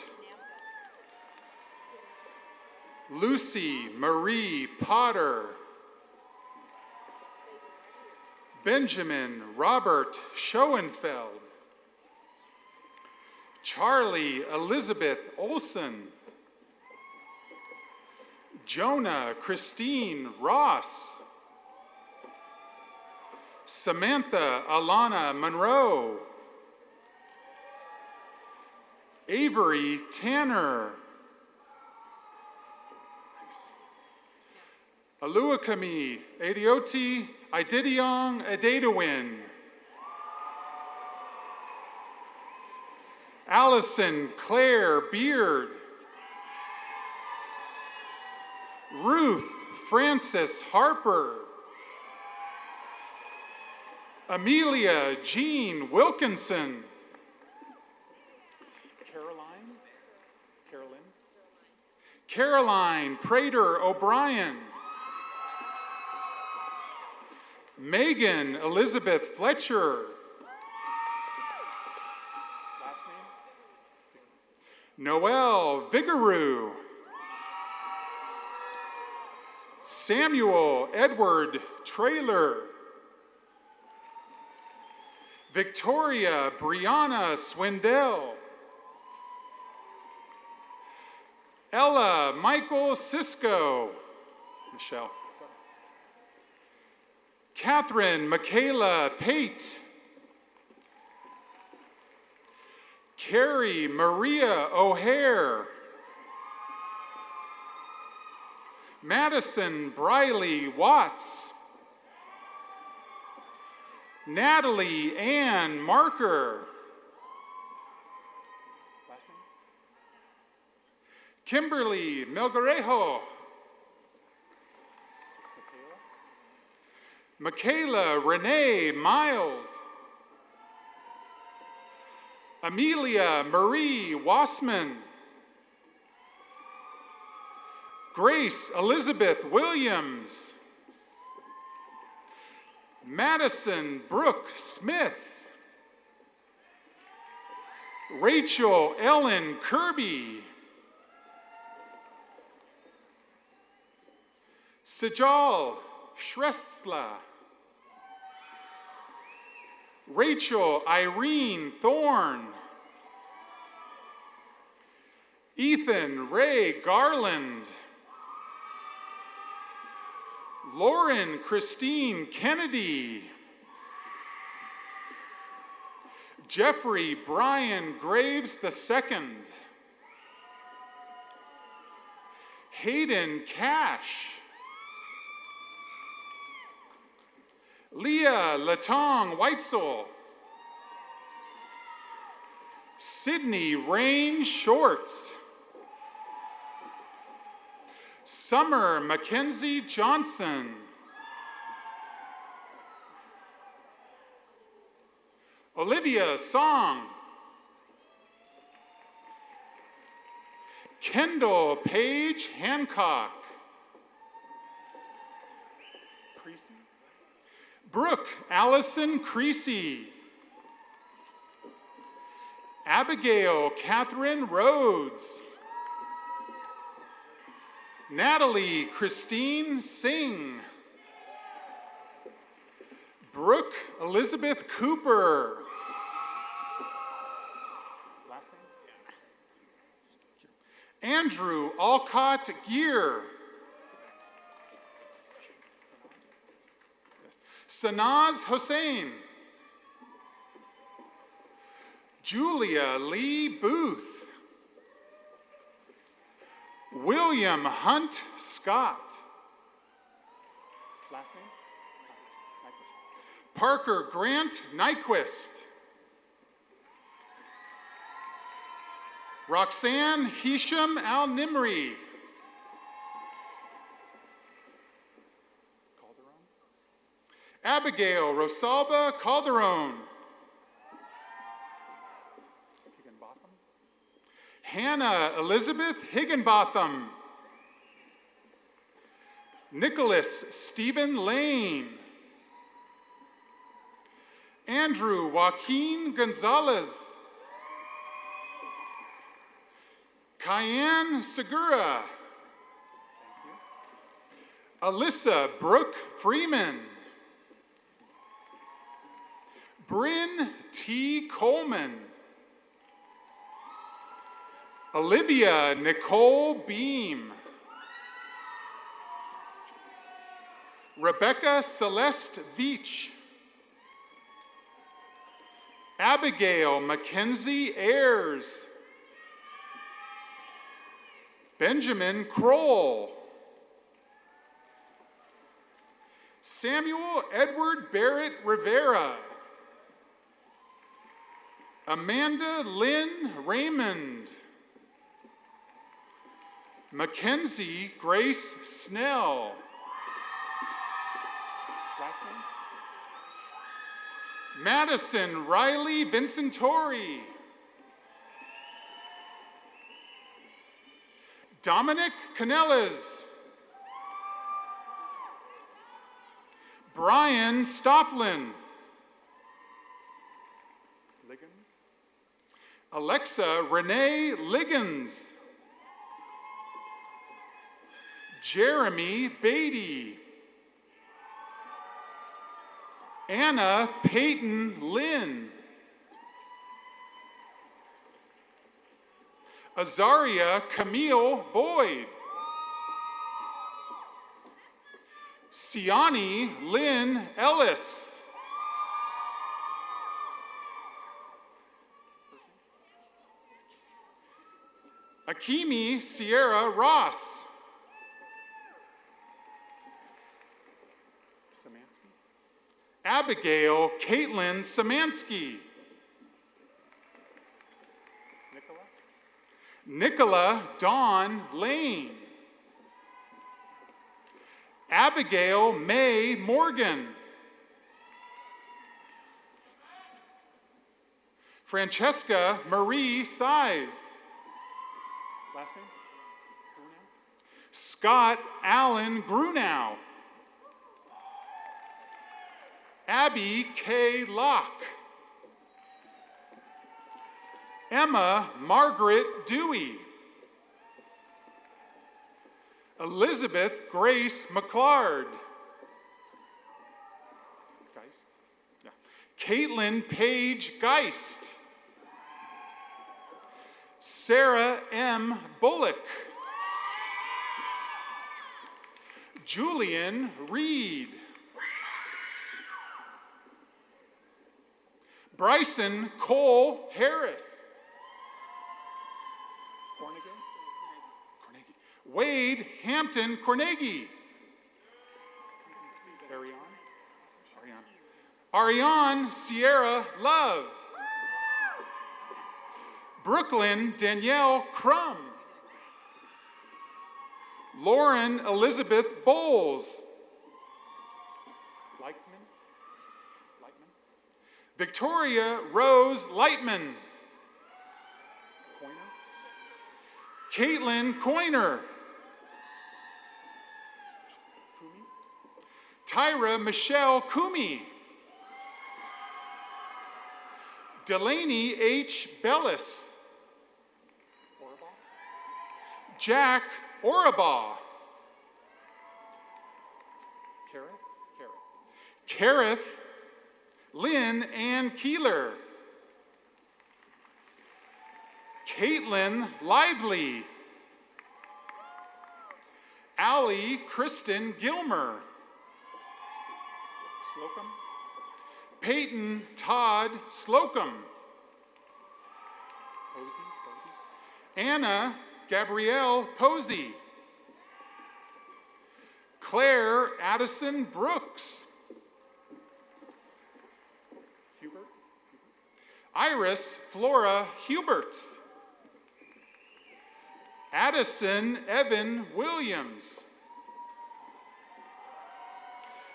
Lucy Marie Potter. Benjamin Robert Schoenfeld. Charlie Elizabeth Olson. Jonah Christine Ross. Samantha Alana Monroe. Avery Tanner. Aluakami Adioti Ididiong Adedawin. Allison Claire Beard. Ruth Frances Harper. Amelia Jean Wilkinson. Caroline Prater O'Brien. Megan Elizabeth Fletcher. Last name? Noel Vigaroo. Samuel Edward Traylor. Victoria Brianna Swindell. Ella Michael Cisco. Michelle. Catherine Michaela Pate. Carrie Maria O'Hare. Madison Briley Watts. Natalie Ann Marker. Last name? Kimberly Melgarejo. Michaela Renee Miles. Amelia Marie Wassman. Grace Elizabeth Williams. Madison Brooke Smith. Rachel Ellen Kirby. Sejal Shrestla. Rachel Irene Thorne. Ethan Ray Garland. Lauren Christine Kennedy. Jeffrey Brian Graves II. Hayden Cash. Leah Latong Weitzel. Sydney Rain Shorts. Summer Mackenzie Johnson. Olivia Song. Kendall Page Hancock. Brooke Allison Creasy. Abigail Catherine Rhodes. Natalie Christine Singh. Brooke Elizabeth Cooper. Last name? Andrew Alcott Gear. Sanaz Hossein. Julia Lee Booth. William Hunt Scott. Last name? Parker Grant Nyquist. Roxanne Hisham Al-Nimri. Abigail Rosalba Calderon. Hannah Elizabeth Higginbotham. Nicholas Stephen Lane. Andrew Joaquin Gonzalez. Cayenne Segura. Alyssa Brooke Freeman. Bryn T. Coleman. Olivia Nicole Beam. Rebecca Celeste Veach. Abigail Mackenzie Ayers. Benjamin Kroll. Samuel Edward Barrett Rivera. Amanda Lynn Raymond. Mackenzie Grace Snell. Last name? Madison Riley Vincentori. Dominic Canellas. Brian Stofflin. Liggins. Alexa Renee Liggins. Jeremy Beatty. Anna Peyton Lynn. Azaria Camille Boyd. Siani Lynn Ellis. Akimi Sierra Ross. Abigail Caitlin Samansky. Nicola Dawn Lane. Abigail May Morgan. Francesca Marie Size. Last name? Scott Allen Grunow. Abby K. Locke. Emma Margaret Dewey. Elizabeth Grace McClard. Geist? Yeah. Caitlin Paige Geist. Sarah M. Bullock. Julian Reed. Bryson Cole Harris. Wade Hampton Cornegie. Ariane Sierra Love. Brooklyn Danielle Crum. Lauren Elizabeth Bowles. Victoria Rose Lightman. Caitlin Coiner. Tyra Michelle Kumi. Delaney H. Bellis. Jack Orabaugh. Kareth Lynn Ann Keeler. Caitlin Lively. Allie Kristen Gilmer. Slocum. Peyton Todd Slocum. Anna Gabrielle Posey. Claire Addison Brooks. Iris Flora Hubert. Addison Evan Williams.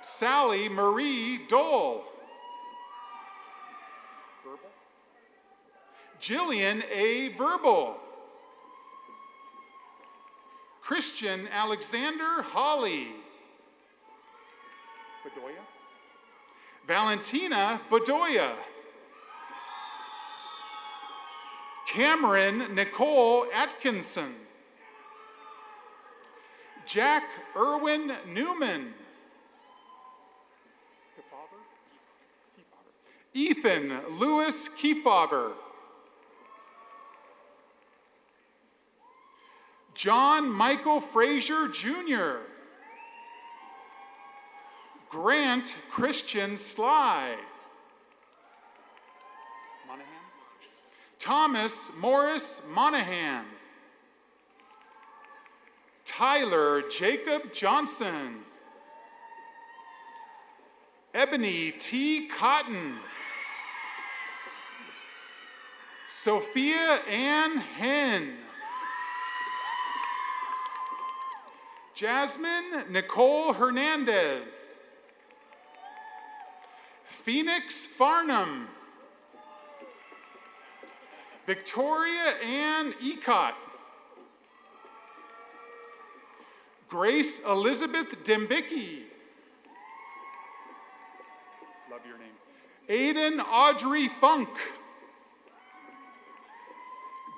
Sally Marie Dole. Jillian A. Verbal. Christian Alexander Holly. Bedoya. Valentina Bedoya. Cameron Nicole Atkinson. Jack Irwin Newman. Ethan Lewis Kefauver. John Michael Frazier Jr. Grant Christian Sly. Monahan. Thomas Morris Monahan. Tyler Jacob Johnson. Ebony T. Cotton. Sophia Ann Henn. Jasmine Nicole Hernandez. Phoenix Farnham. Victoria Ann Ecott. Grace Elizabeth Dembicki. Love your name. Aiden Audrey Funk.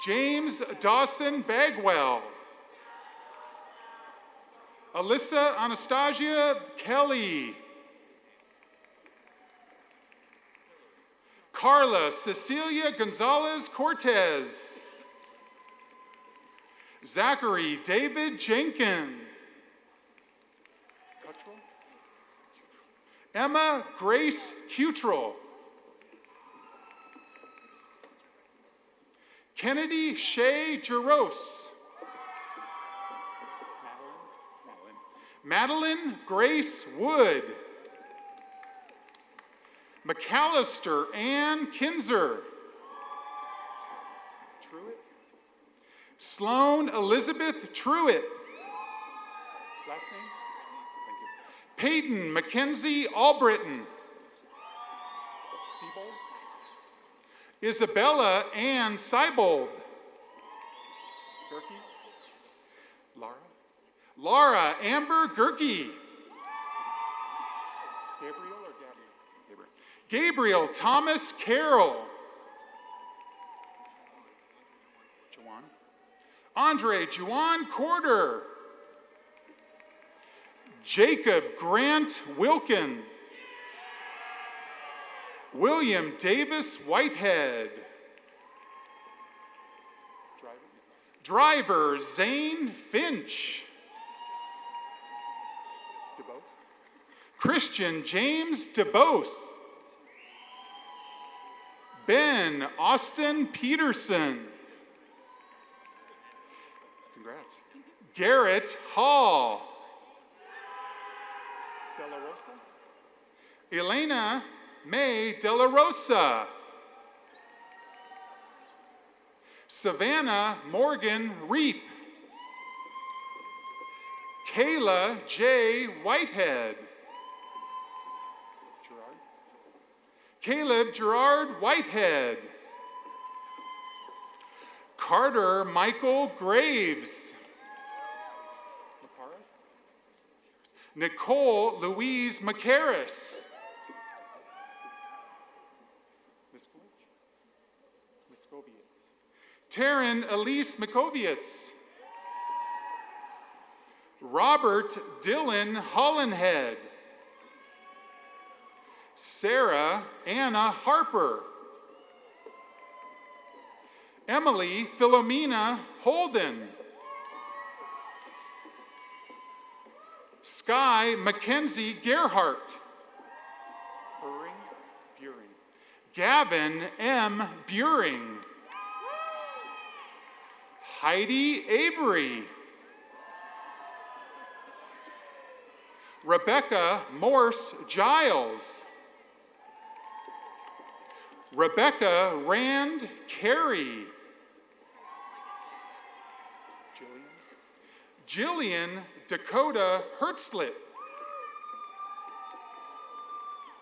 James Dawson Bagwell. Alyssa Anastasia Kelly. Carla Cecilia Gonzalez Cortez. Zachary David Jenkins. Emma Grace Cutrell. Kennedy Shea Jaros. Madeline Grace Wood. McAllister Ann Kinzer. Truitt. Sloan Elizabeth Truitt. Last name? Thank you. Peyton Mackenzie Albritton. Siebold. Isabella Ann Seibold. Gerke. Laura. Laura Amber Gerke. Gabriel or Gabriel? Gabriel Thomas Carroll. Juwan. Andre Juwan Corder. Jacob Grant Wilkins. William Davis Whitehead. Driver Zane Finch. Christian James DeBose. Ben Austin Peterson. Congrats. Garrett Hall. De La Rosa. Elena May De La Rosa. Savannah Morgan Reap. Kayla J. Whitehead. Caleb Gerard Whitehead. Carter Michael Graves. Nicole Louise McCarris. Taryn Elise Mikovitz. Robert Dylan Hollenhead. Sarah Anna Harper. Emily Philomena Holden. Sky Mackenzie Gerhart. Gavin M. Buring. Heidi Avery. Rebecca Morse Giles. Rebecca Rand Carey. Jillian Dakota Hertzlet.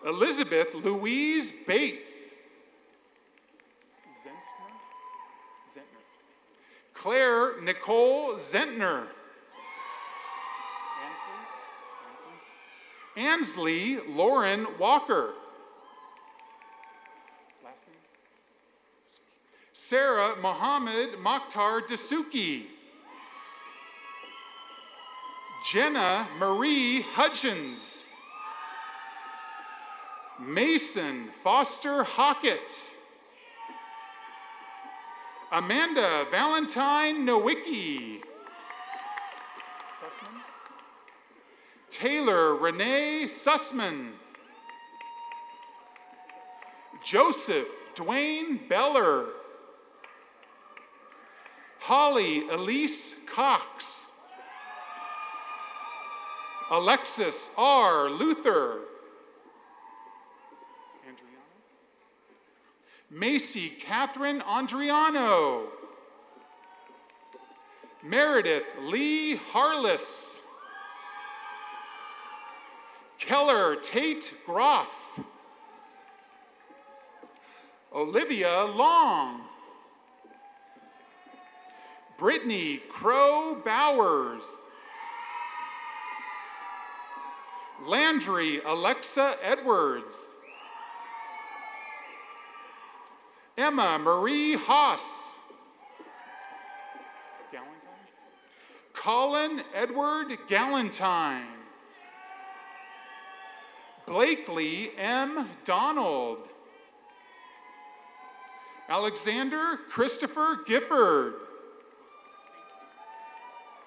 Elizabeth Louise Bates. Zentner. Claire Nicole Zentner. Ansley Lauren Walker. Last name? Sarah Mohammed Mokhtar Dasuki. Jenna Marie Hudgens. Mason Foster Hockett. Amanda Valentine Nowicki. Sussman. Taylor Renee Sussman. Joseph Dwayne Beller. Holly Elise Cox. Alexis R. Luther. Macy Catherine Andriano. Meredith Lee Harless. Keller Tate Groff. Olivia Long. Brittany Crow Bowers. Landry Alexa Edwards. Emma Marie Haas. Galentine. Colin Edward Galentine. Blakely M. Donald. Alexander Christopher Gifford.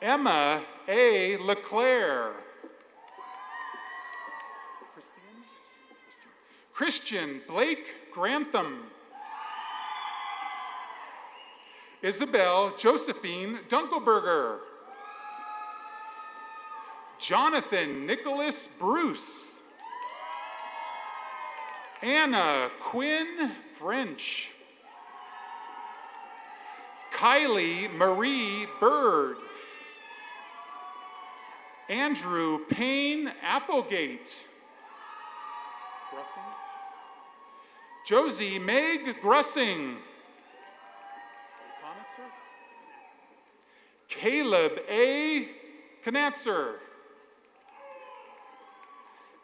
Emma A. LeClaire. Christian Blake Grantham. Isabel Josephine Dunkelberger. Jonathan Nicholas Bruce. Anna Quinn French. Kylie Marie Bird. Andrew Payne Applegate. Grussing. Josie Meg Grussing. Caleb A. Knatzer.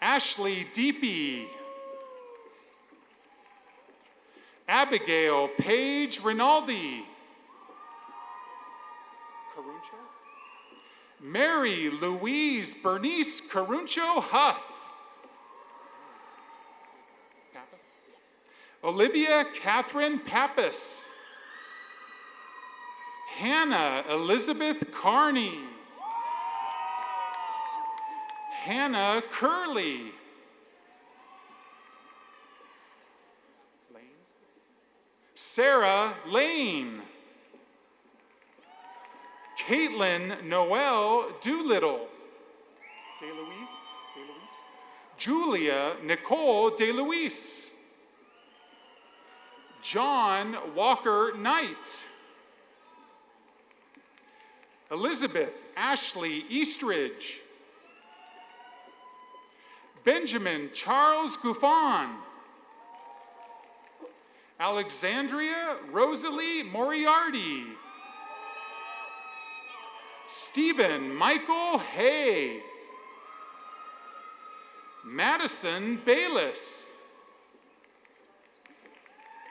Ashley Deepy. Abigail Paige Rinaldi. Caruncho. Mary Louise Bernice Caruncho Huff. Pappas. Olivia Catherine Pappas. Hannah Elizabeth Carney. Hannah Curley. Lane. Sarah Lane. Caitlin Noel Doolittle. DeLuise. Julia Nicole DeLuise. John Walker Knight. Elizabeth Ashley Eastridge. Benjamin Charles Gouffon. Alexandria Rosalie Moriarty. Stephen Michael Hay. Madison Bayless.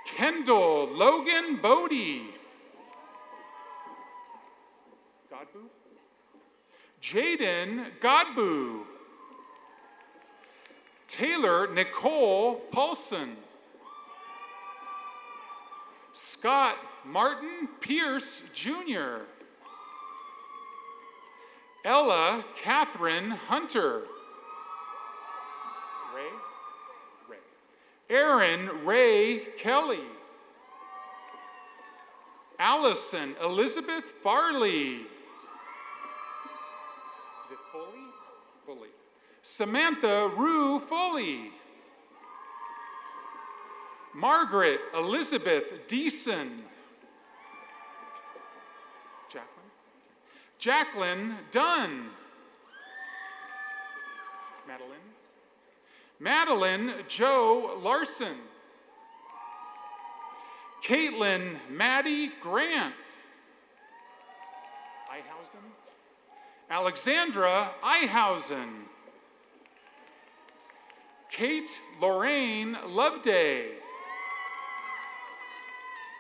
Kendall Logan Bodie. Godbout. Jaden Godbout. Taylor Nicole Paulson. Scott Martin Pierce Jr. Ella Catherine Hunter. Ray. Aaron Ray Kelly. Allison Elizabeth Farley. Is it Foley? Foley. Samantha Rue Foley. Margaret Elizabeth Deason. Jacqueline Dunn. Madeline Joe Larson. Caitlin Maddie Grant. Ihausen. Alexandra Ihausen. Kate Lorraine Loveday.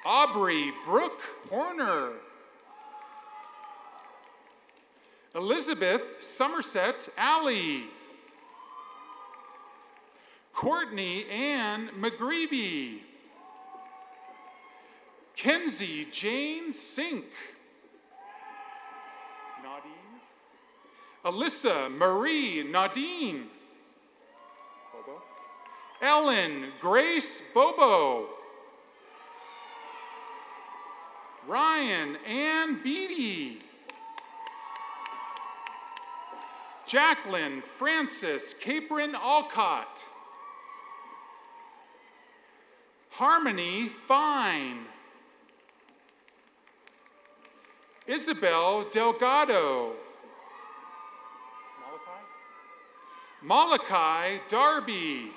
Aubrey Brooke Horner. Elizabeth Somerset Alley. Courtney Ann McGreevy. Kenzie Jane Sink. Nadine. Alyssa Marie Nadine. Bobo. Ellen Grace Bobo. Ryan Ann Beatty. Jacqueline Frances Capron Alcott. Harmony Fine. Isabel Delgado. Malachi Darby.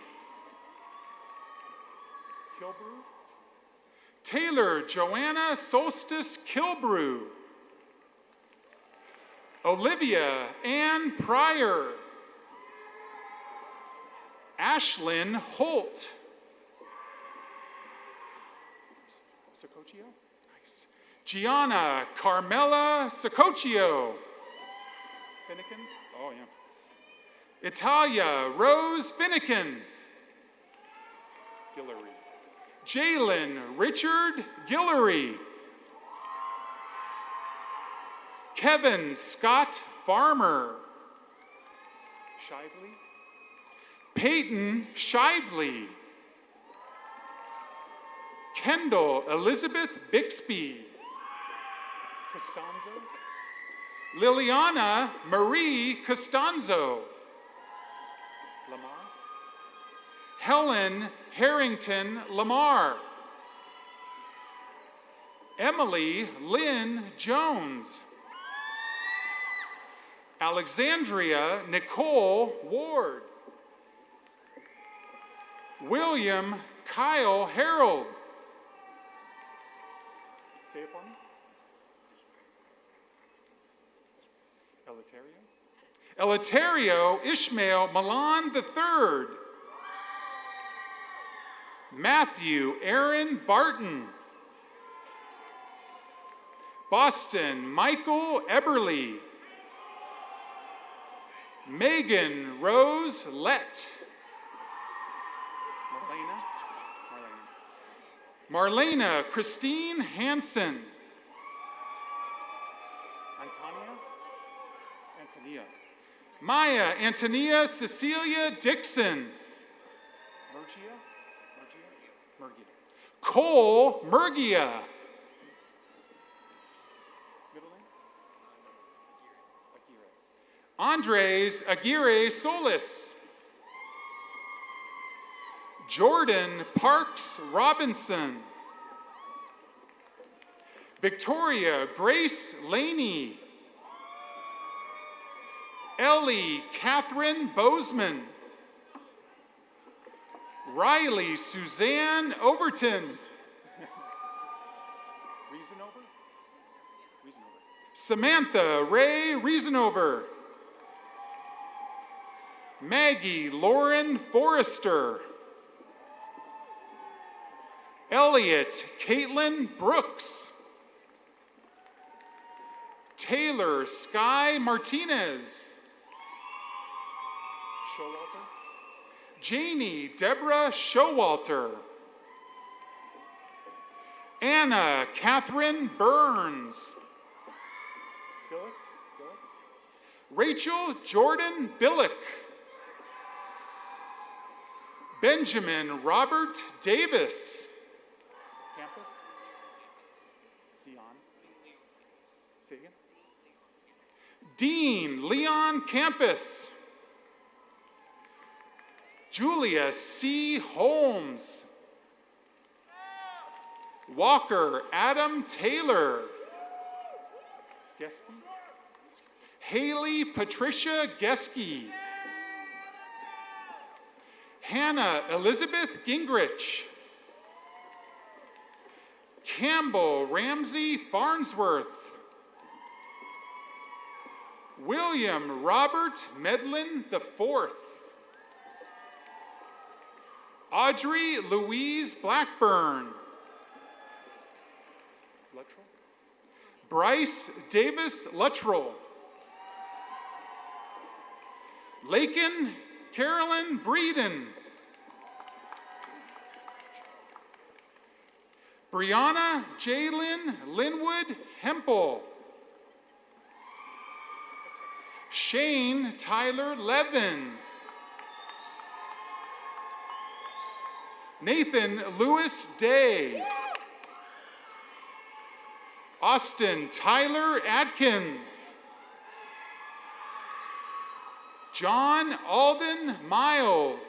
Kilbrew. Taylor Joanna Solstice Kilbrew. Olivia Ann Pryor. Ashlyn Holt. Sococcio? Nice. Gianna Carmela Sococcio. Finnegan? Oh, yeah. Italia Rose Finnegan. Guillory. Jalen Richard Guillory. Kevin Scott Farmer. Shively. Peyton Shively. Kendall Elizabeth Bixby. Costanzo. Liliana Marie Costanzo. Lamar. Helen Harrington Lamar. Emily Lynn Jones. Alexandria Nicole Ward. William Kyle Harold. Say it for me. Eleuterio. Eleuterio Ishmael Milan III. Matthew Aaron Barton. Boston Michael Eberly. Megan Rose Lett. Marlena Christine Hansen. Antonia. Maya Antonia Cecilia Dixon. Murgia. Cole Murgia. Andres Aguirre Solis. Jordan Parks Robinson. Victoria Grace Laney. Ellie Catherine Bozeman. Riley Suzanne Overton. Samantha Ray Reasonover. Maggie Lauren Forrester. Elliot Caitlin Brooks. Taylor Sky Martinez. Showalter. Janie Deborah Showalter. Anna Catherine Burns. Rachel Jordan Billick. Benjamin Robert Davis. Campus. Dion. Say again. Dean Leon Campus. Julia C. Holmes. Walker Adam Taylor. Geske. Haley Patricia Geske. Hannah Elizabeth Gingrich. Campbell Ramsey Farnsworth. William Robert Medlin IV. Audrey Louise Blackburn. Bryce Davis Luttrell. Lakin Carolyn Breeden. Brianna Jaylin Linwood Hempel. Shane Tyler Levin. Nathan Lewis Day. Austin Tyler Adkins. John Alden Miles.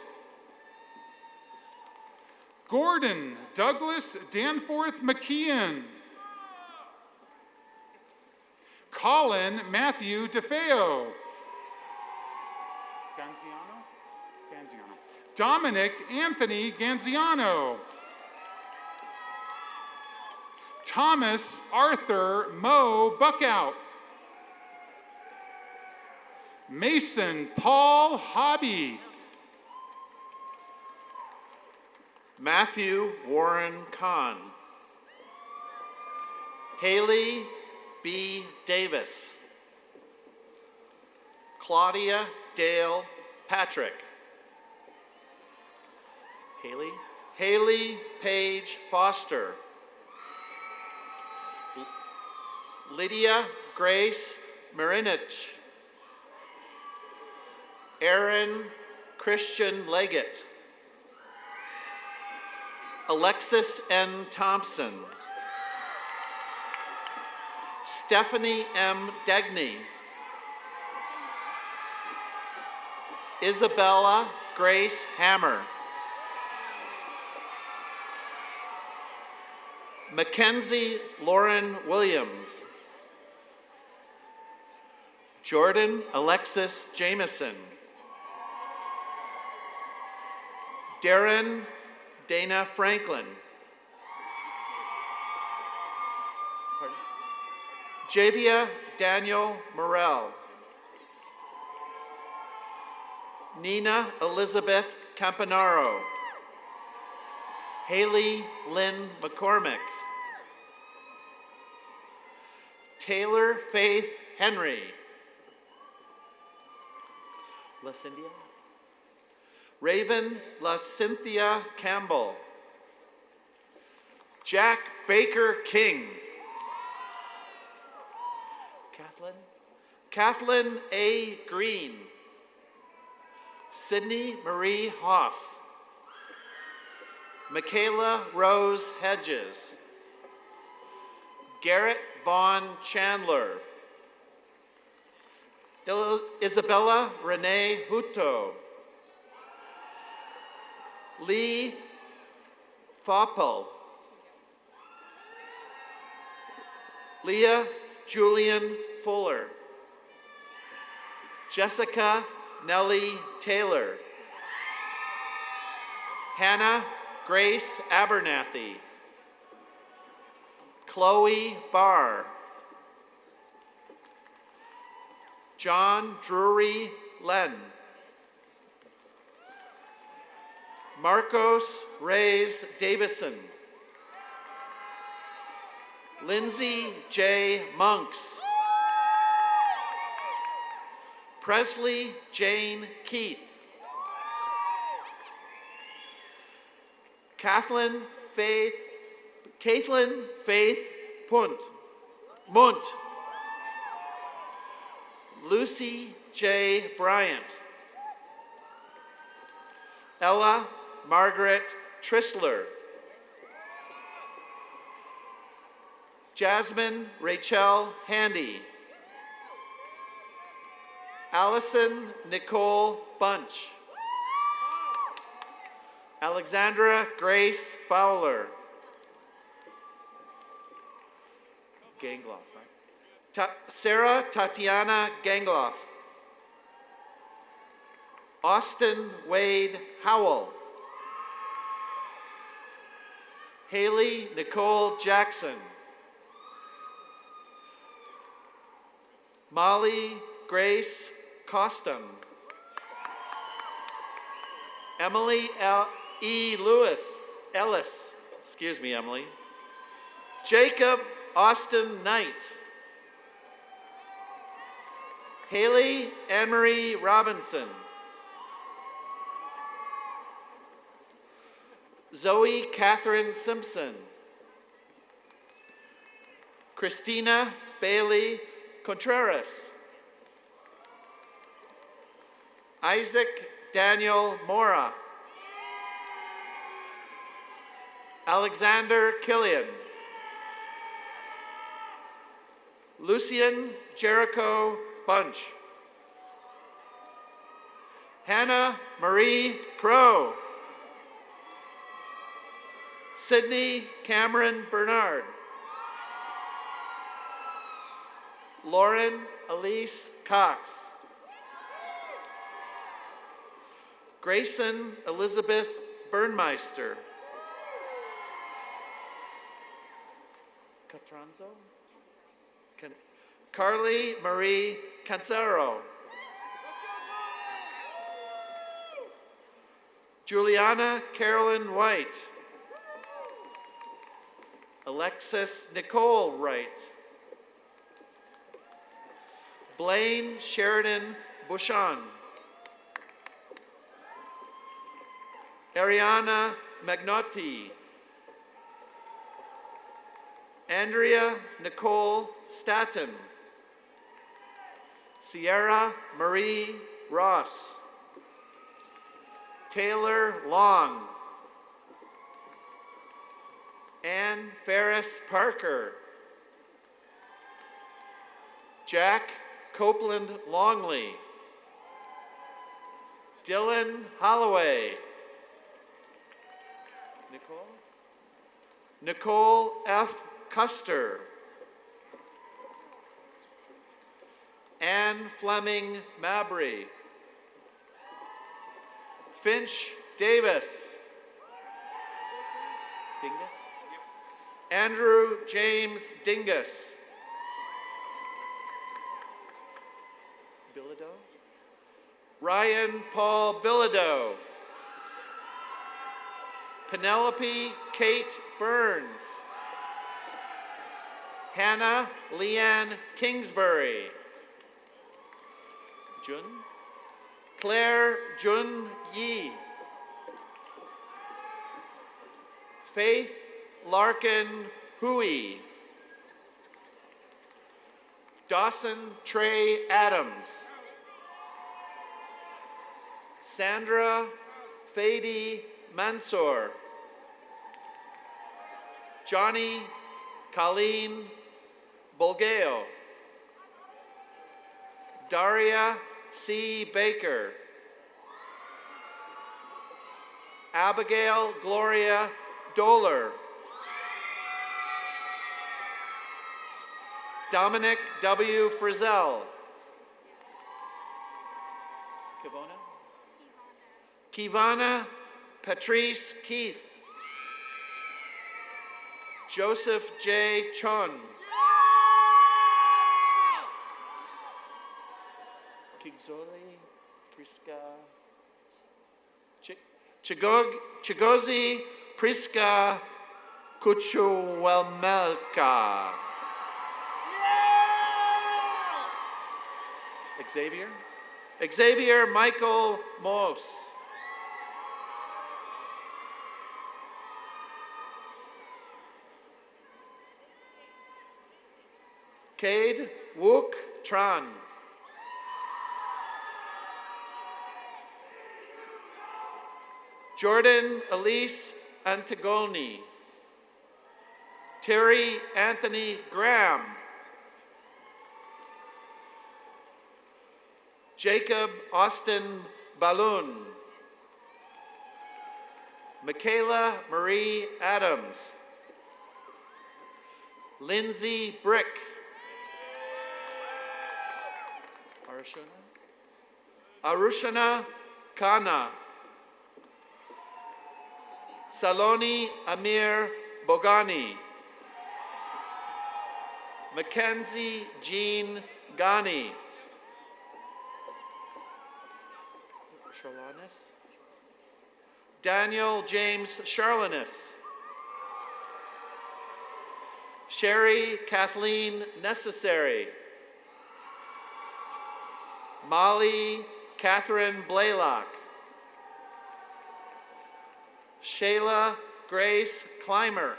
Gordon Douglas Danforth McKeon. Colin Matthew DeFeo. Ganziano. Dominic Anthony Ganziano. Thomas Arthur Moe Buckout. Mason Paul Hobby. Matthew Warren Kahn. Haley B. Davis. Claudia Dale Patrick. Haley Page Foster. Lydia Grace Marinich. Aaron Christian Leggett. Alexis N. Thompson. Stephanie M. Degny. Isabella Grace Hammer. Mackenzie Lauren Williams. Jordan Alexis Jameson. Darren Dana Franklin. Javia Daniel Morrell. Nina Elizabeth Campanaro. Haley Lynn McCormick. Taylor Faith Henry. La Cynthia. Raven La Cynthia Campbell. Jack Baker King. Kathleen A. Green. Sydney Marie Hoff. Michaela Rose Hedges. Garrett Vaughn Chandler. Isabella Renee Hutto. Lee Foppel. Leah Julian Fuller. Jessica Nellie Taylor. Hannah Grace Abernathy. Chloe Barr. John Drury Len. Marcos Reyes Davison. Lindsay J. Monks. Presley Jane Keith. Caitlin Faith Munt. Lucy J. Bryant. Ella Margaret Tristler. Jasmine Rachel Handy. Allison Nicole Bunch. Alexandra Grace Fowler. Gangloff, right? Sarah Tatiana Gangloff. Austin Wade Howell. Haley Nicole Jackson. Molly Grace Costum. Emily E. Ellis. Excuse me, Emily. Jacob Austin Knight. Haley Anne-Marie Robinson. Zoe Catherine Simpson. Christina Bailey Contreras. Isaac Daniel Mora. Alexander Killian. Lucian Jericho Bunch. Hannah Marie Crow. Sydney Cameron Bernard. Lauren Elise Cox. Grayson Elizabeth Burnmeister. Catranzo? Carly Marie Cancero. Juliana Carolyn White. Alexis Nicole Wright. Blaine Sheridan Bouchon. Ariana Magnotti. Andrea Nicole Staton. Sierra Marie Ross. Taylor Long. Ann Ferris Parker. Jack Copeland Longley. Dylan Holloway. Nicole F. Custer. Anne Fleming Mabry. Finch Davis. Dingus? Andrew James Dingus. Bilodeau? Ryan Paul Bilodeau. Penelope Kate Burns. Hannah Leanne Kingsbury. Jun. Claire Jun Yi. Faith Larkin Hui. Dawson Trey Adams. Sandra Fady Mansour. Johnny Colleen Bolgeo. Daria C. Baker. Abigail Gloria Doler. Dominic W. Frizzell. Kivana Patrice Keith. Joseph J. Chun. Kigzoli Priska. Chigozi Priska Kuchuwelmelka. Xavier Michael Moss. Cade Wook Tran. Jordan Elise Antigoni. Terry Anthony Graham. Jacob Austin Balloon. Michaela Marie Adams. Lindsay Brick. Arushana Khanna. Saloni Amir Bogani. Mackenzie Jean Ghani. Daniel James Charlinus. Sherry Kathleen Necessary. Molly Catherine Blaylock. Shayla Grace Clymer.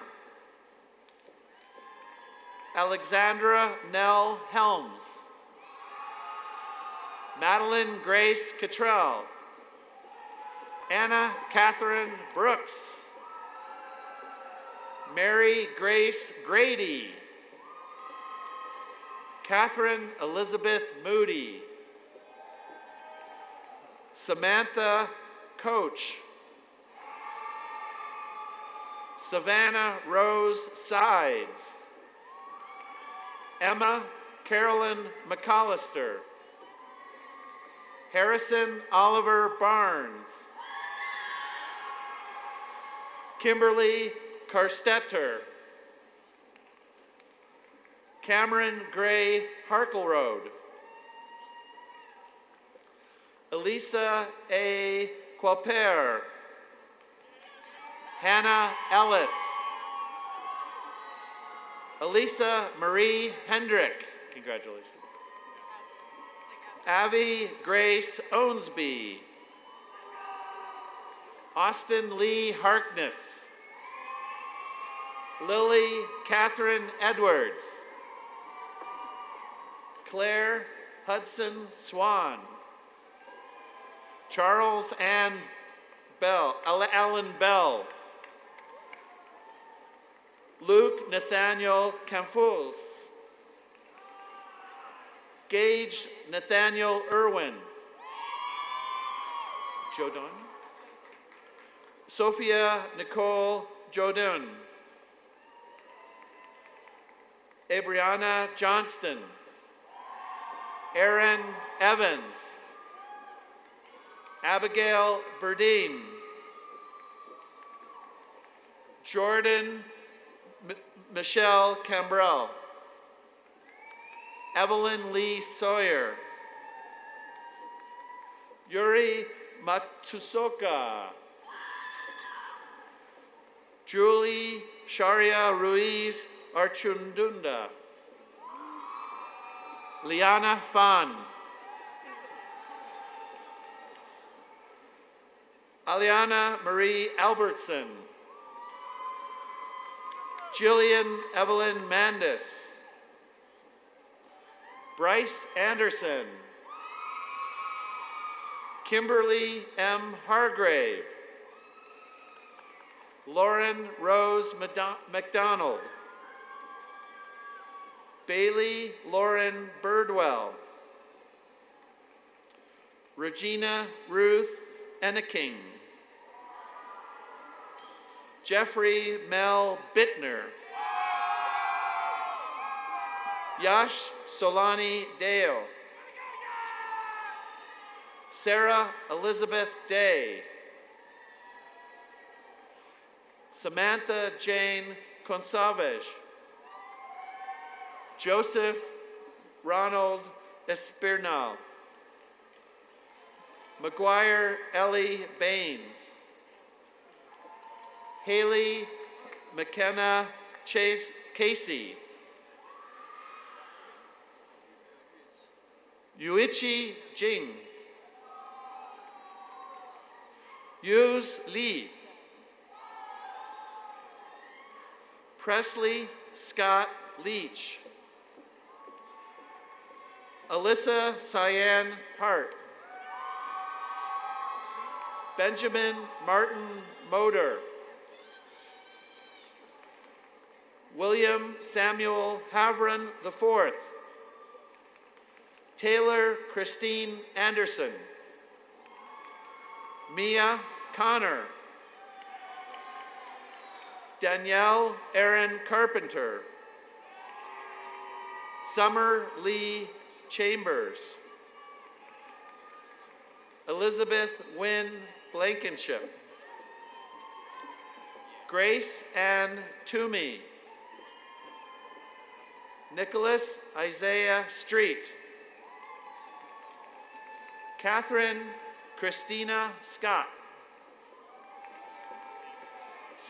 Alexandra Nell Helms. Madeline Grace Cottrell. Anna Catherine Brooks. Mary Grace Grady. Catherine Elizabeth Moody. Samantha Coach. Savannah Rose Sides. Emma Carolyn McCollister. Harrison Oliver Barnes. Kimberly Karstetter. Cameron Gray Harkleroad. Elisa A. Quaper. Hannah Ellis. Elisa Marie Hendrick. Congratulations. Avi Grace Ownsby. Austin Lee Harkness. Lily Catherine Edwards. Claire Hudson Swan. Charles Allen Bell. Luke Nathaniel Camfuls. Gage Nathaniel Irwin. Jodon. Sophia Nicole Jodun. Abriana Johnston. Aaron Evans. Abigail Burdine. Jordan Michelle Cambrell. Evelyn Lee Sawyer. Yuri Matsusoka. Julie Sharia Ruiz Archundunda. Liana Fan. Aliana Marie Albertson. Jillian Evelyn Mandis. Bryce Anderson. Kimberly M. Hargrave. Lauren Rose McDonald. Bailey Lauren Birdwell. Regina Ruth Enneking. Jeffrey Mel Bittner. Yash Solani Deo. Sarah Elizabeth Day. Samantha Jane Consalves. Joseph Ronald Espinal. McGuire Ellie Baines. Haley McKenna Casey. Yuichi Jing. Yuz Lee. Presley Scott Leach. Alyssa Cyan Hart. Benjamin Martin Motor. William Samuel Havron IV. Taylor Christine Anderson. Mia Connor. Danielle Erin Carpenter. Summer Lee Chambers. Elizabeth Wynn Blankenship. Grace Ann Toomey. Nicholas Isaiah Street. Catherine Christina Scott.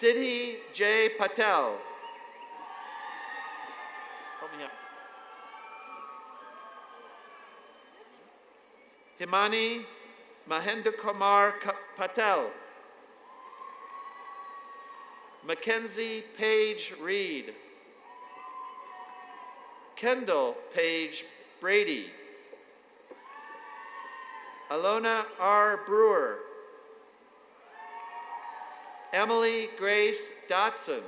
Siddhi J. Patel. Help me up. Himani Mahendrakumar Patel. Mackenzie Page Reed. Kendall Page Brady. Alona R. Brewer. Emily Grace Dotson.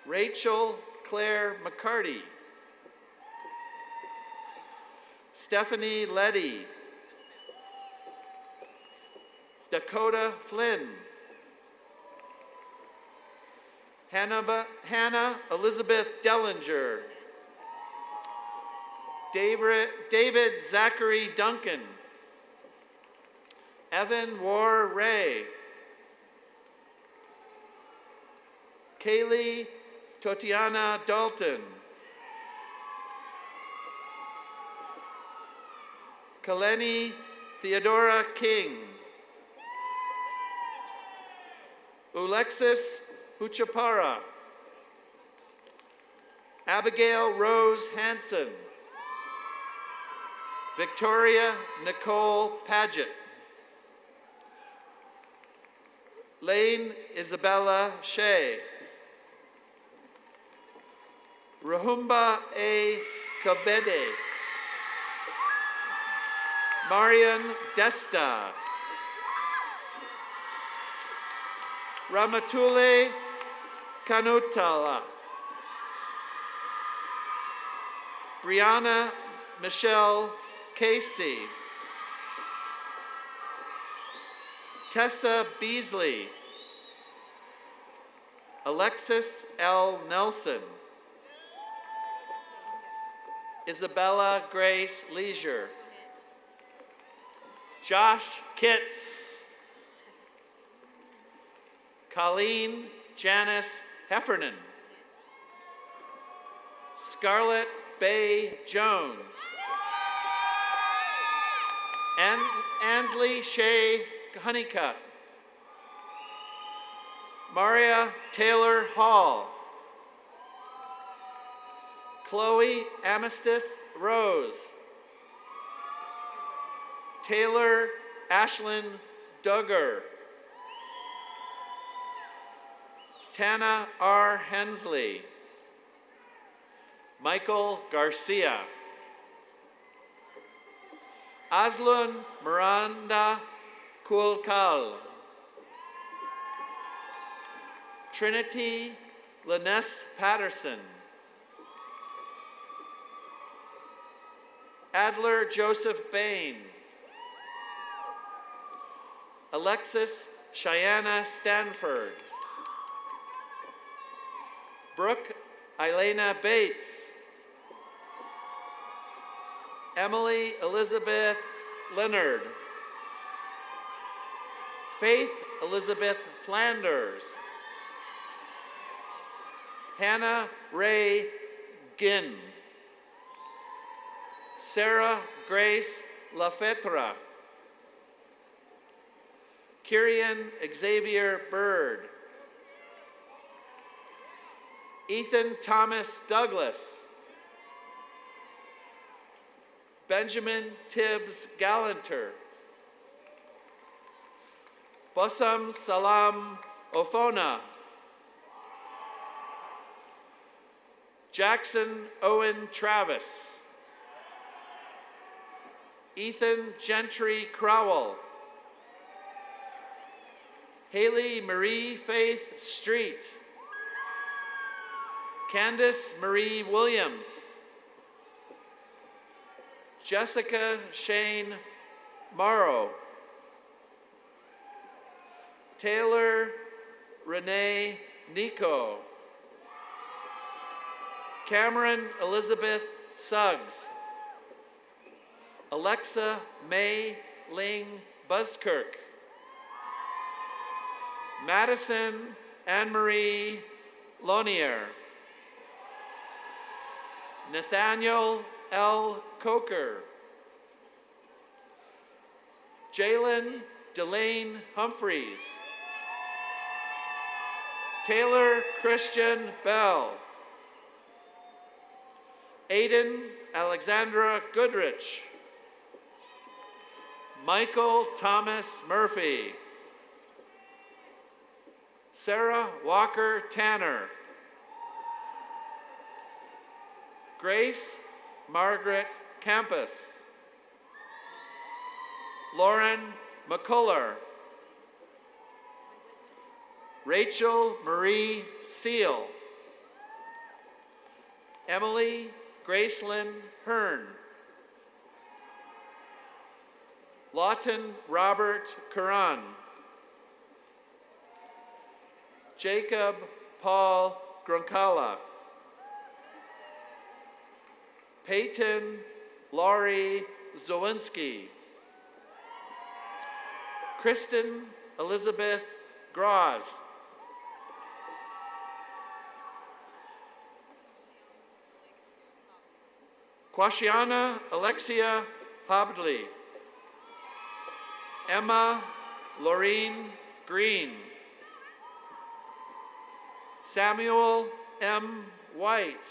Rachel Claire McCarty. Stephanie Letty. Dakota Flynn. Hannah Elizabeth Dellinger. David Zachary Duncan. Evan War Ray. Kaylee Totiana Dalton. Kaleni Theodora King. Alexis Huchapara. Abigail Rose Hanson. Victoria Nicole Paget. Lane Isabella Shea. Rahumba A. Kabede. Marian Desta. Ramatule Kanutala. Brianna Michelle Casey. Tessa Beasley. Alexis L. Nelson. Isabella Grace Leisure. Josh Kitts. Colleen Janice Heffernan. Scarlett Bay Jones. Ansley Shea Honeycutt. Maria Taylor Hall. Chloe Amethyst Rose. Taylor Ashlyn Duggar. Tana R. Hensley. Michael Garcia. Aslun Miranda Kulkal. Trinity Lyness Patterson. Adler Joseph Bain. Alexis Cheyenne Stanford. Brooke Elena Bates. Emily Elizabeth Leonard. Faith Elizabeth Flanders. Hannah Ray Ginn. Sarah Grace Lafetra. Kyrian Xavier Bird. Ethan Thomas Douglas. Benjamin Tibbs Gallanter. Bossam Salam Ofona. Jackson Owen Travis. Ethan Gentry Crowell. Haley Marie Faith Street. Candace Marie Williams. Jessica Shane Morrow. Taylor Renee Nico. Cameron Elizabeth Suggs. Alexa May Ling Buskirk. Madison Anne-Marie Lonier. Nathaniel L. Coker. Jalen Delane Humphreys. Taylor Christian Bell. Aiden Alexandra Goodrich. Michael Thomas Murphy. Sarah Walker Tanner. Grace Margaret Campus. Lauren McCuller. Rachel Marie Seal. Emily Gracelyn Hearn. Lawton Robert Curran. Jacob Paul Gronkala. Peyton Laurie Zawinski. Kristen Elizabeth Graz. Quashiana Alexia Hobdley. Emma Laureen Green. Samuel M. White.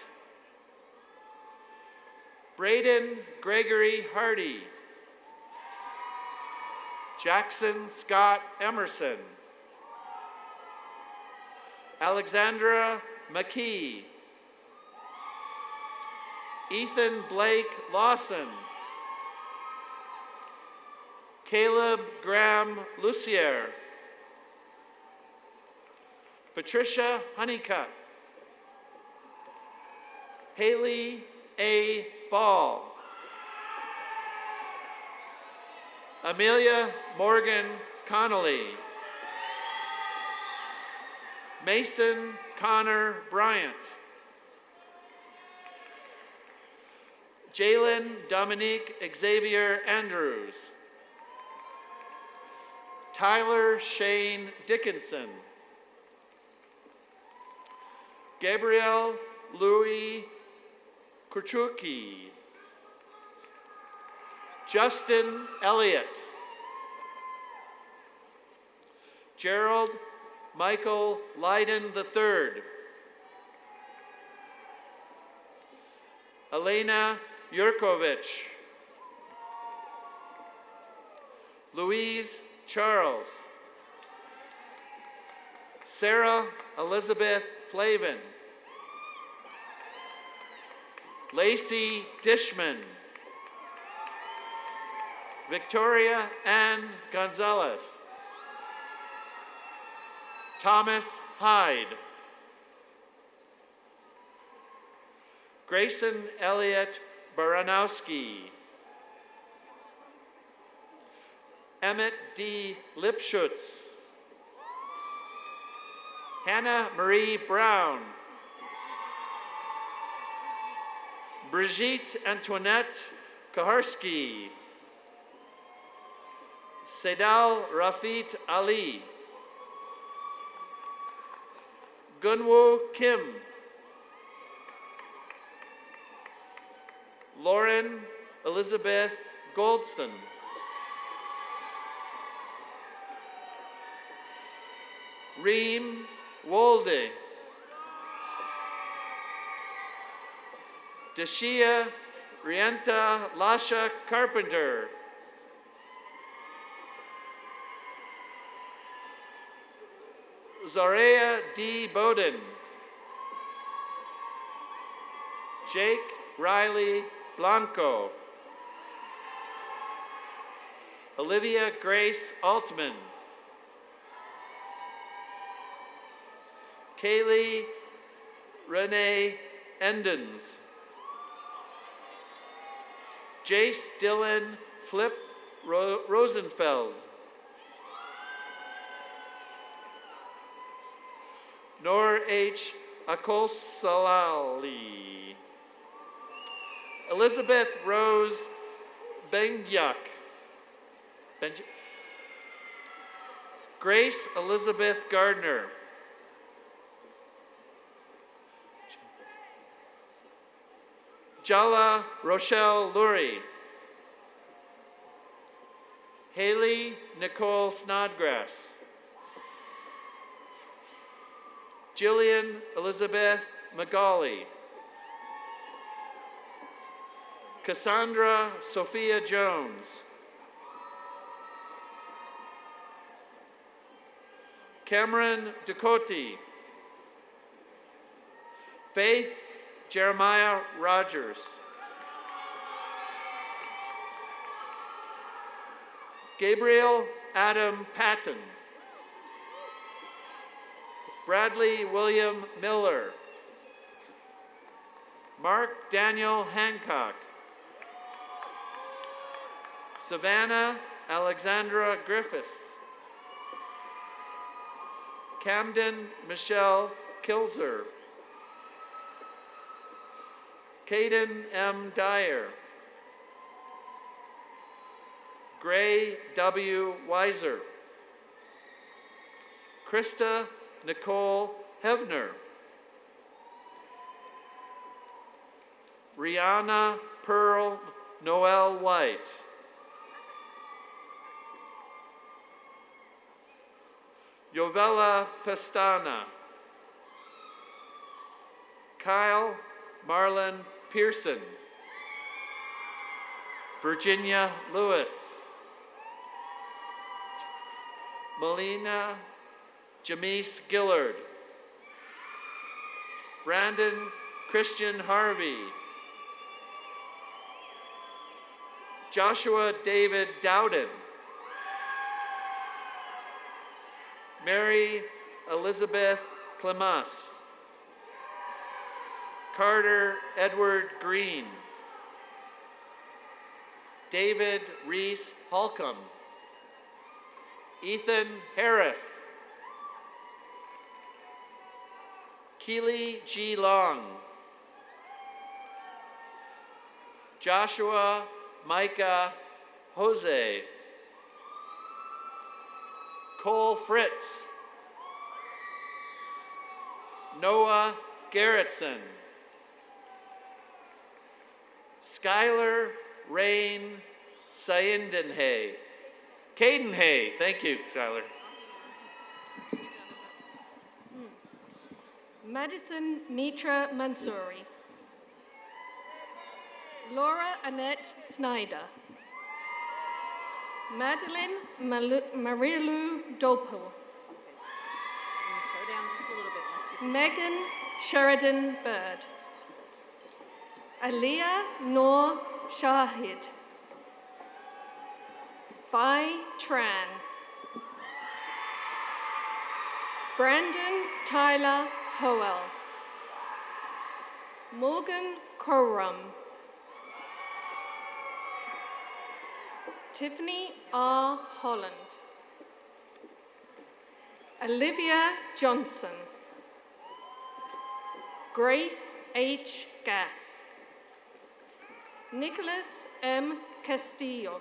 Braden Gregory Hardy. Jackson Scott Emerson. Alexandra McKee. Ethan Blake Lawson. Caleb Graham Lucier. Patricia Honeycutt. Haley A. Ball. Amelia Morgan Connolly. Mason Connor Bryant. Jalen Dominique Xavier Andrews. Tyler Shane Dickinson. Gabrielle Louis Kurchuki. Justin Elliott. Gerald Michael Leiden III. Elena Yurkovich. Louise Charles. Sarah Elizabeth Flavin. Lacey Dishman. Victoria Ann Gonzalez. Thomas Hyde. Grayson Elliott Baranowski. Emmett D. Lipschutz. Hannah Marie Brown. Brigitte Antoinette Kaharski. Sedal Rafit Ali. Gunwoo Kim. Lauren Elizabeth Goldston. Reem Wolde. Deshia Rienta Lasha Carpenter. Zorea D. Bowden. Jake Riley Blanco. Olivia Grace Altman. Kaylee Renee Endens. Jace Dylan Flip Rosenfeld. Nor H. Akosalali. Elizabeth Rose Bengyak. Grace Elizabeth Gardner. Jala Rochelle Lurie. Haley Nicole Snodgrass. Jillian Elizabeth Magali. Cassandra Sophia Jones. Cameron Ducote. Faith Jeremiah Rogers. Gabriel Adam Patton. Bradley William Miller. Mark Daniel Hancock. Savannah Alexandra Griffiths. Camden Michelle Kilzer. Caden M. Dyer. Gray W. Weiser. Krista Nicole Hevner. Rihanna Pearl Noel White. Yovella Pestana. Kyle Marlon Pearson. Virginia Lewis. Melina Jamise Gillard. Brandon Christian Harvey. Joshua David Dowden. Mary Elizabeth Clemas. Carter Edward Green. David Reese Holcomb. Ethan Harris. Keely G. Long. Joshua Micah Jose. Cole Fritz. Noah Garrettson. Skylar Rain Saindenhay. Cadenhay. Thank you, Skylar. Madison Mitra Mansouri. Laura Annette Snyder. Madeline Marilu Dopel. Slow down just a little bit. Let's get this Megan Sheridan Bird. Aliyah Noor Shahid. Phi Tran. Brandon Tyler Howell. Morgan Coram. Tiffany R. Holland. Olivia Johnson. Grace H. Gass. Nicholas M. Castillo.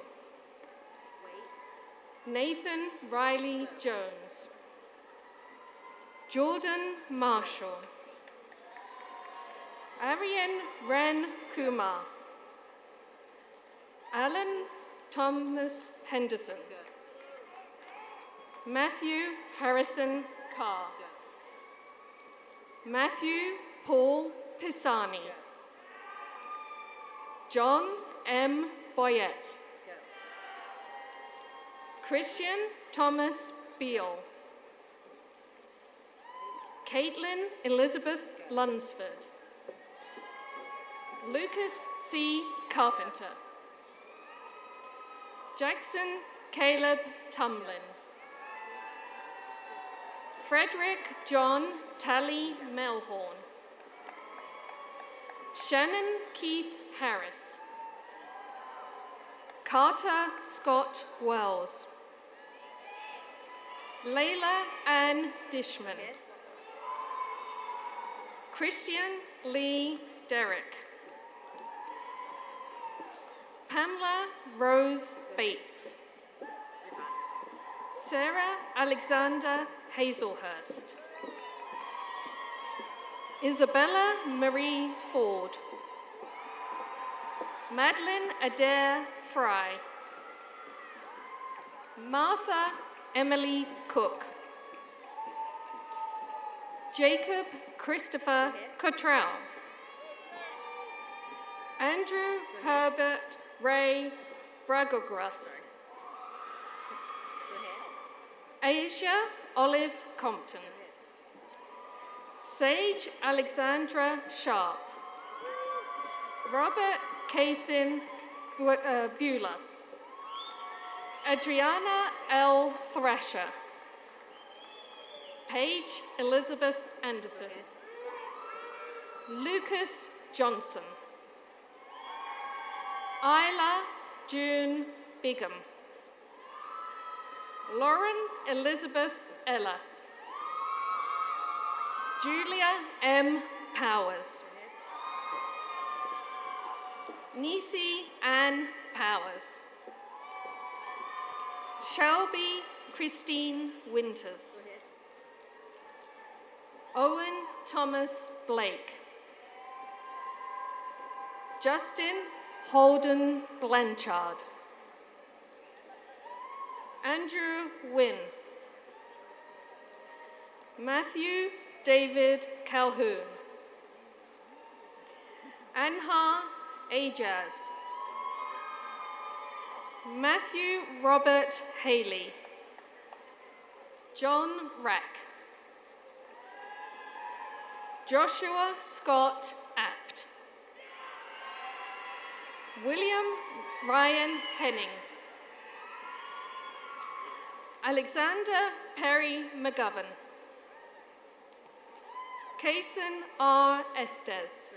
Nathan Riley Jones. Jordan Marshall. Arian Ren Kumar. Alan Thomas Henderson. Matthew Harrison Carr. Matthew Paul Pisani. John M. Boyette. Christian Thomas Beal. Caitlin Elizabeth Lunsford. Lucas C. Carpenter. Jackson Caleb Tumlin. Frederick John Talley Melhorn. Shannon Keith Harris. Carter Scott Wells. Layla Ann Dishman. Christian Lee Derrick. Pamela Rose Bates. Sarah Alexander Hazelhurst. Isabella Marie Ford. Madeline Adair Fry. Martha Emily Cook. Jacob Christopher Cottrell. Andrew Herbert Ray Bragogruss. Asia Olive Compton. Sage Alexandra Sharp. Robert Kaysin Bueller. Adriana L. Thrasher. Paige Elizabeth Anderson. Lucas Johnson. Isla June Bigham. Lauren Elizabeth Ella. Julia M. Powers. Nisi Ann Powers. Shelby Christine Winters. Owen Thomas Blake. Justin Holden Blanchard. Andrew Wynn. Matthew David Calhoun. Anha Ajaz. Matthew Robert Haley. John Rack. Joshua Scott Apt. William Ryan Henning. Alexander Perry McGovern. Kaysen R. Estes.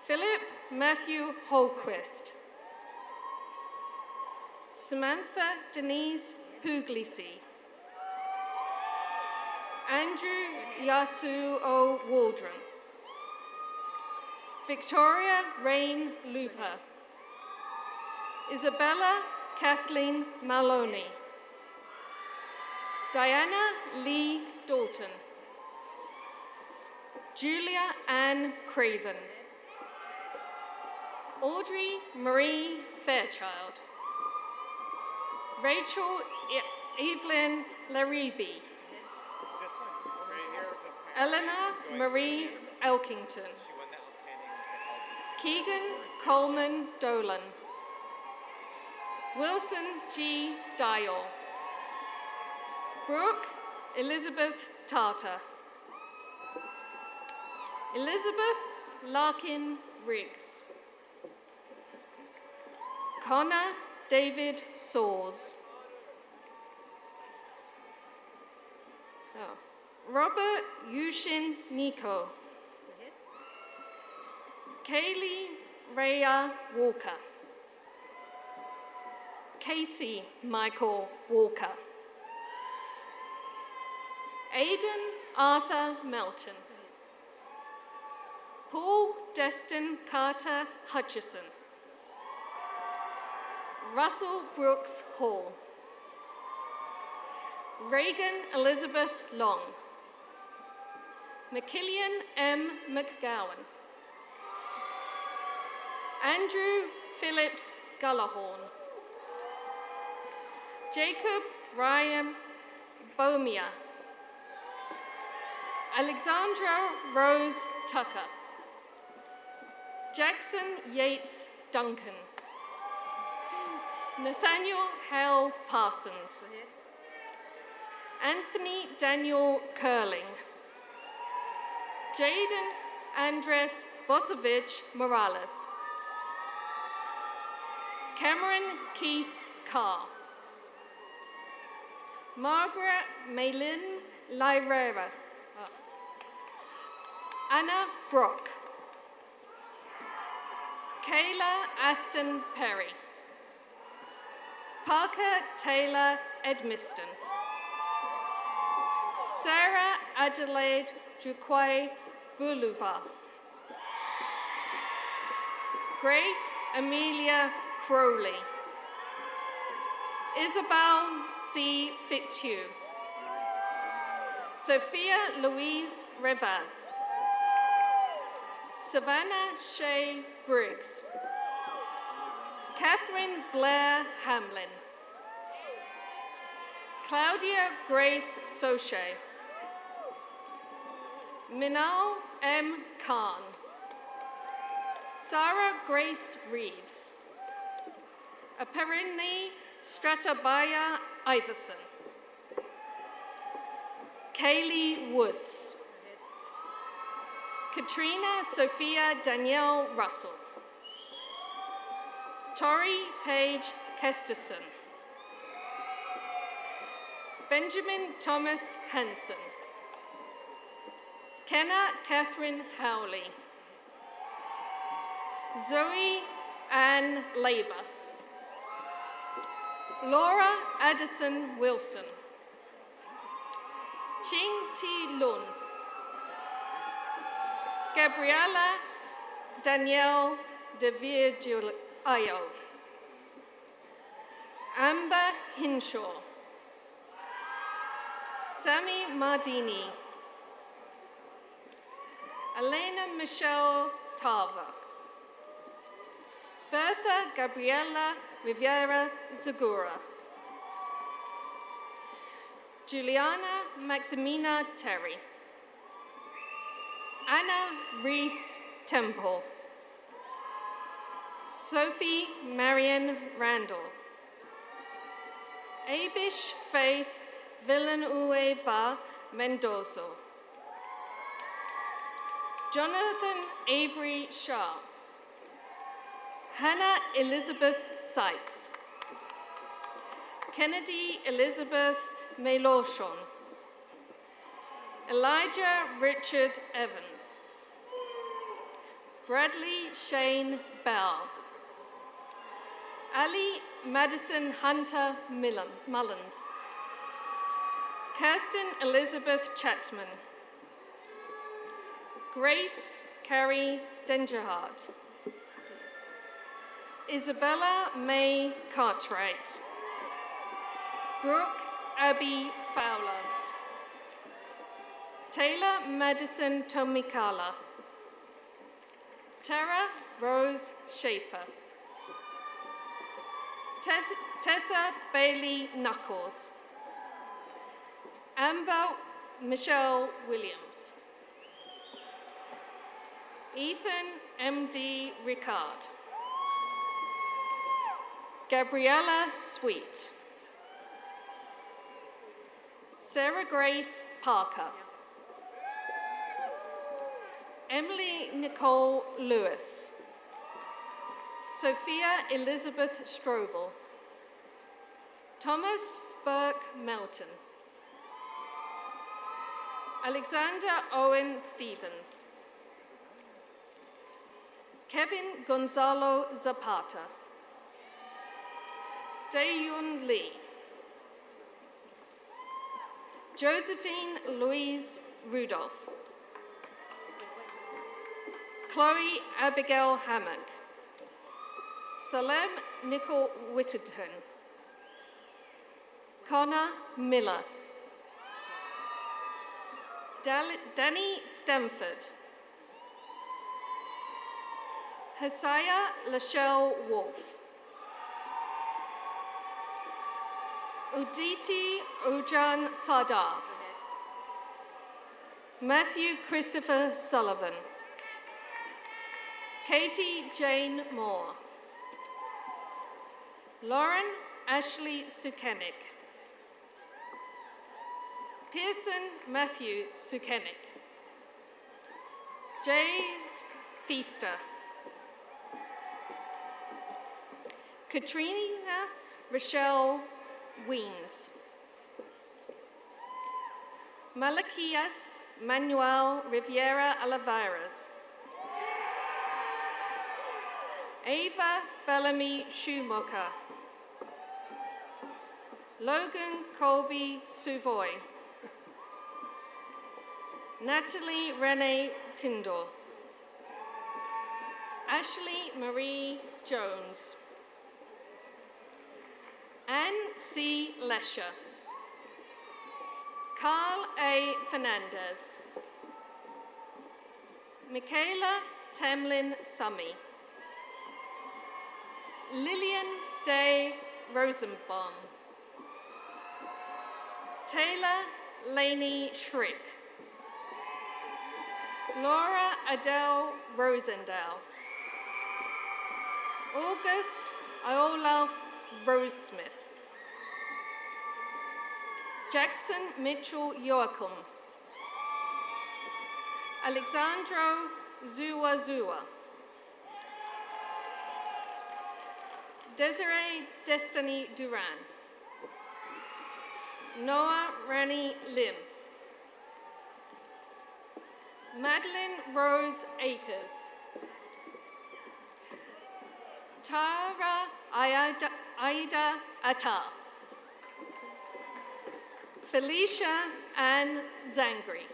Philip Matthew Holquist. Samantha Denise Puglisi. Andrew Yasu O. Waldron. Victoria Rain Looper. Isabella Kathleen Maloney. Diana Lee Dalton. Julia Ann Craven. Audrey Marie Fairchild. Rachel Evelyn Laribi. Eleanor Marie Elkington. Keegan Coleman Dolan. Wilson G. Dial. Brooke Elizabeth Tartar. Elizabeth Larkin Riggs. Connor David Saws. Robert Yushin Nico. Kaylee Rhea Walker. Casey Michael Walker. Aidan Arthur Melton. Paul Destin Carter Hutchison. Russell Brooks Hall. Reagan Elizabeth Long. McKillian M. McGowan. Andrew Phillips Gullahorn. Jacob Ryan Bomia. Alexandra Rose Tucker. Jackson Yates Duncan. Nathaniel Hale Parsons. Anthony Daniel Curling. Jaden Andres Bosovich Morales. Cameron Keith Carr. Margaret Maylin Lyrera. Anna Brock. Kayla Aston Perry. Parker Taylor Edmiston. Sarah Adelaide Duquay Boulevard. Grace Amelia Crowley. Isabel C. Fitzhugh. Sophia Louise Revaz. Savannah Shea Briggs. Catherine Blair Hamlin. Claudia Grace Sochet. Minal M. Khan. Sarah Grace Reeves. Aparini Stratabaya Iverson. Kaylee Woods. Katrina Sophia Danielle Russell. Tori Paige Kesterson. Benjamin Thomas Hansen. Kenna Catherine Howley. Zoe Ann Labus. Laura Addison Wilson. Ching Ti Lun. Gabriella Danielle de Virgilio. Amber Hinshaw. Sammy Mardini. Elena Michelle Tava. Bertha Gabriela Rivera Zagura. Juliana Maximina Terry. Anna Reese Temple. Sophie Marion Randall. Abish Faith Villanueva Mendoza. Jonathan Avery Sharp. Hannah Elizabeth Sykes. Kennedy Elizabeth Meloshon. Elijah Richard Evans. Bradley Shane Bell. Ali Madison Hunter Mullins. Kirsten Elizabeth Chapman. Grace Carrie Dengerhart. Isabella May Cartwright. Brooke Abby Fowler. Taylor Madison Tomikala. Tara Rose Schaefer. Tessa Bailey Knuckles. Amber Michelle Williams. Ethan M.D. Ricard. Gabriella Sweet. Sarah Grace Parker. Emily Nicole Lewis. Sophia Elizabeth Strobel. Thomas Burke Melton. Alexander Owen Stevens. Kevin Gonzalo Zapata. Daeyun Lee. Josephine Louise Rudolph. Chloe Abigail Hammock. Salem Nicole Whittington. Connor Miller. Danny Stamford. Hasiah Lachelle Wolf. Uditi Ujan Sardar. Matthew Christopher Sullivan. Katie Jane Moore. Lauren Ashley Sukenik. Pearson Matthew Sukenik. Jade Feaster. Katrina Rochelle Weens. Malachias Manuel Riviera Olivares. Ava Bellamy Schumacher. Logan Colby Suvoy. Natalie Renee Tindor. Ashley Marie Jones. Anne C. Lesher. Carl A. Fernandez. Michaela Tamlin Summy. Lillian Day Rosenbaum. Taylor Laney Schrick. Laura Adele Rosendale. August Iolaf Rosesmith. Jackson Mitchell Joachim. Alexandro Zuazua. Desiree Destiny Duran. Noah Rani Lim. Madeline Rose Akers. Tara Aida Atta. Felicia Ann Zangri.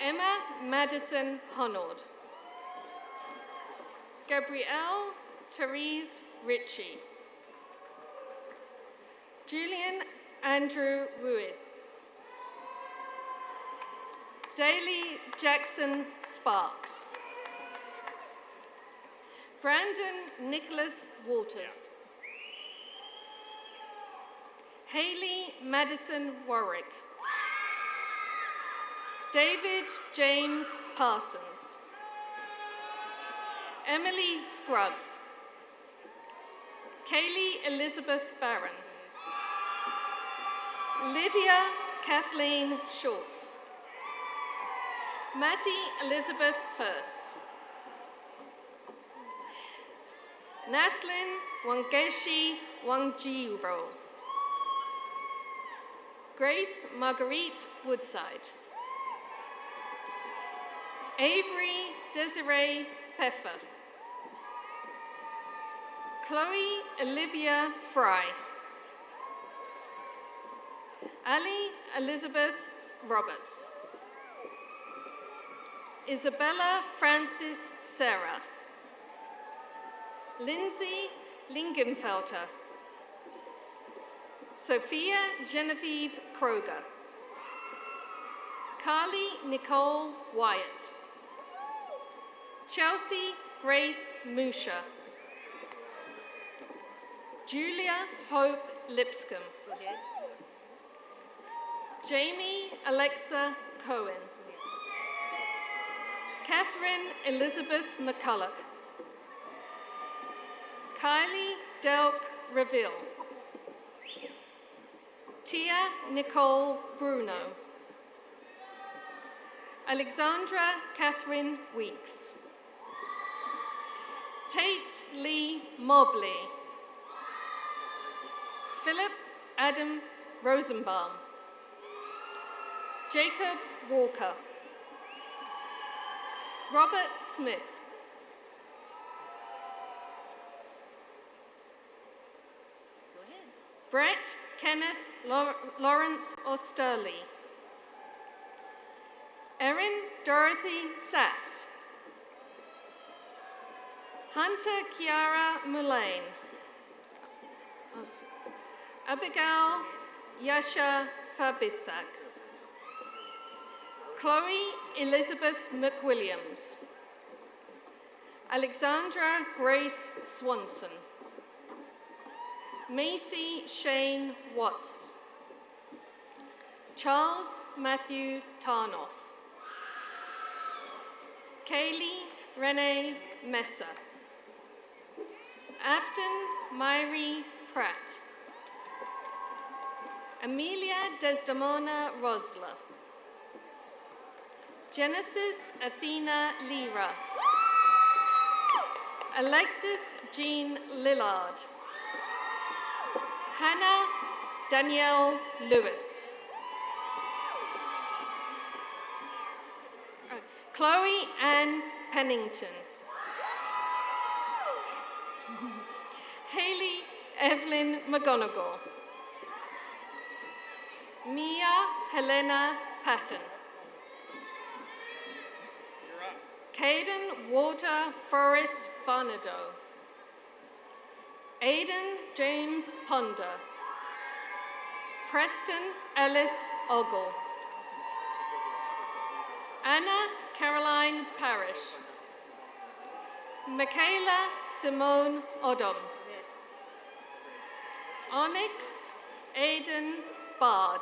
Emma Madison Honnold. Gabrielle Therese Ritchie. Julian Andrew Ruiz. Daly Jackson Sparks. Brandon Nicholas Waters. Haley Madison Warwick. David James Parsons. Emily Scruggs. Kaylee Elizabeth Barron. Lydia Kathleen Schultz. Mattie Elizabeth First. Nathlin Wangeshi Wangjiro. Grace Marguerite Woodside. Avery Desiree Peffer. Chloe Olivia Fry. Ali Elizabeth Roberts. Isabella Francis Sarah. Lindsay Lingenfelter. Sophia Genevieve Kroger. Carly Nicole Wyatt. Chelsea Grace Musha. Julia Hope Lipscomb. Jamie Alexa Cohen. Catherine Elizabeth McCulloch. Kylie Delk Reville. Tia Nicole Bruno. Alexandra Catherine Weeks. Tate Lee Mobley. Philip Adam Rosenbaum. Jacob Walker. Robert Smith. Go ahead. Brett Kenneth Lawrence Osterley. Erin Dorothy Sass. Hunter Kiara Mullane. Abigail Yasha Fabisak. Chloe Elizabeth McWilliams. Alexandra Grace Swanson. Macy Shane Watts. Charles Matthew Tarnoff. Kaylee Renee Messer. Afton Myrie Pratt. Amelia Desdemona Rosler. Genesis Athena Lira. Alexis Jean Lillard. Hannah Danielle Lewis. Chloe Ann Pennington. Haley Evelyn McGonigal. Mia Helena Patton. Caden Walter Forrest Farnado. Aidan James Ponder. Preston Ellis Ogle. Anna Caroline Parrish. Michaela Simone Odom. Onyx Aidan Bard.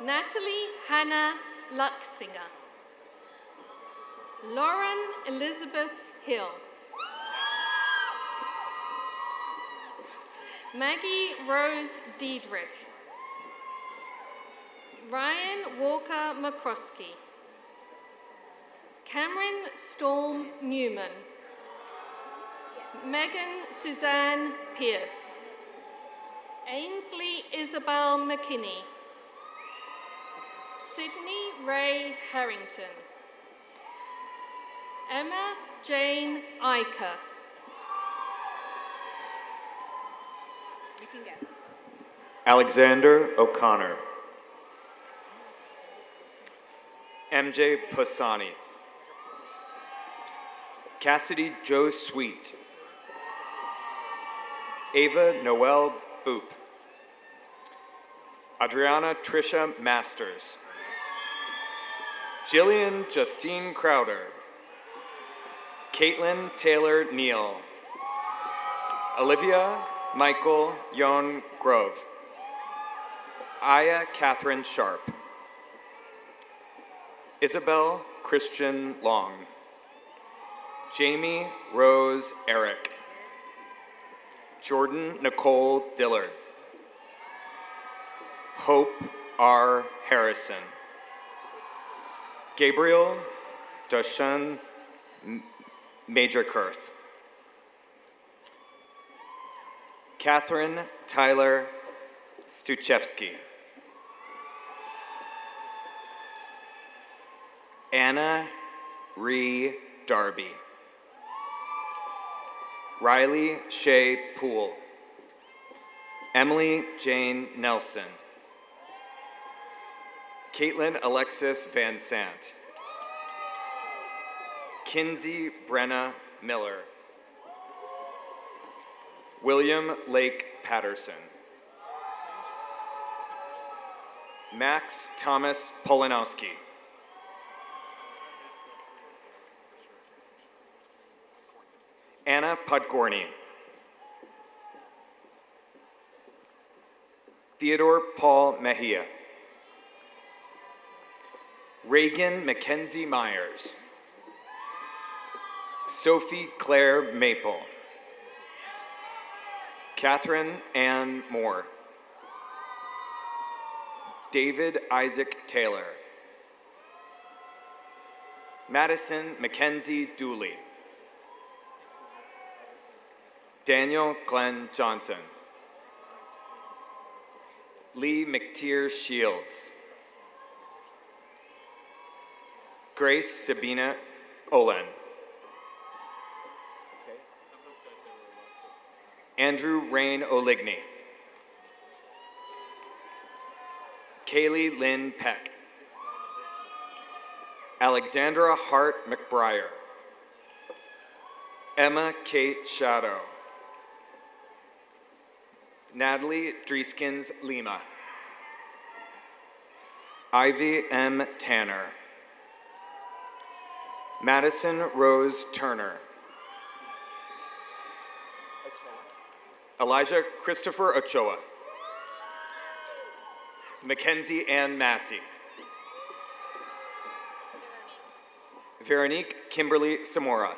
Natalie Hannah Luxinger. Lauren Elizabeth Hill. Maggie Rose Diedrich. Ryan Walker McCroskey. Cameron Storm Newman. Megan Suzanne Pierce. Ainsley Isabel McKinney. Sydney Ray Harrington. Emma Jane Iker. You can go. Alexander O'Connor. MJ Posani. Cassidy Joe Sweet. Ava Noel Boop. Adriana Trisha Masters. Jillian Justine Crowder. Caitlin Taylor Neal. Olivia Michael Yon Grove. Aya Catherine Sharp. Isabel Christian Long. Jamie Rose Eric. Jordan Nicole Dillard. Hope R. Harrison. Gabriel Dushan Major Kurth. Catherine Tyler Stuchevsky. Anna Ree Darby. Riley Shea Poole. Emily Jane Nelson. Caitlin Alexis Van Sant. Kinsey Brenna Miller. William Lake Patterson. Max Thomas Polanowski. Anna Podgorny. Theodore Paul Mejia. Reagan Mackenzie Myers. Sophie Claire Maple. Catherine Ann Moore. David Isaac Taylor. Madison Mackenzie Dooley. Daniel Glenn Johnson. Lee McTeer Shields. Grace Sabina Olin. Andrew Rain Oligny. Kaylee Lynn Peck. Alexandra Hart McBriar. Emma Kate Shadow. Natalie Dreeskins Lima. Ivy M. Tanner. Madison Rose Turner. Elijah Christopher Ochoa. Mackenzie Ann Massey. Veronique Kimberly Samora.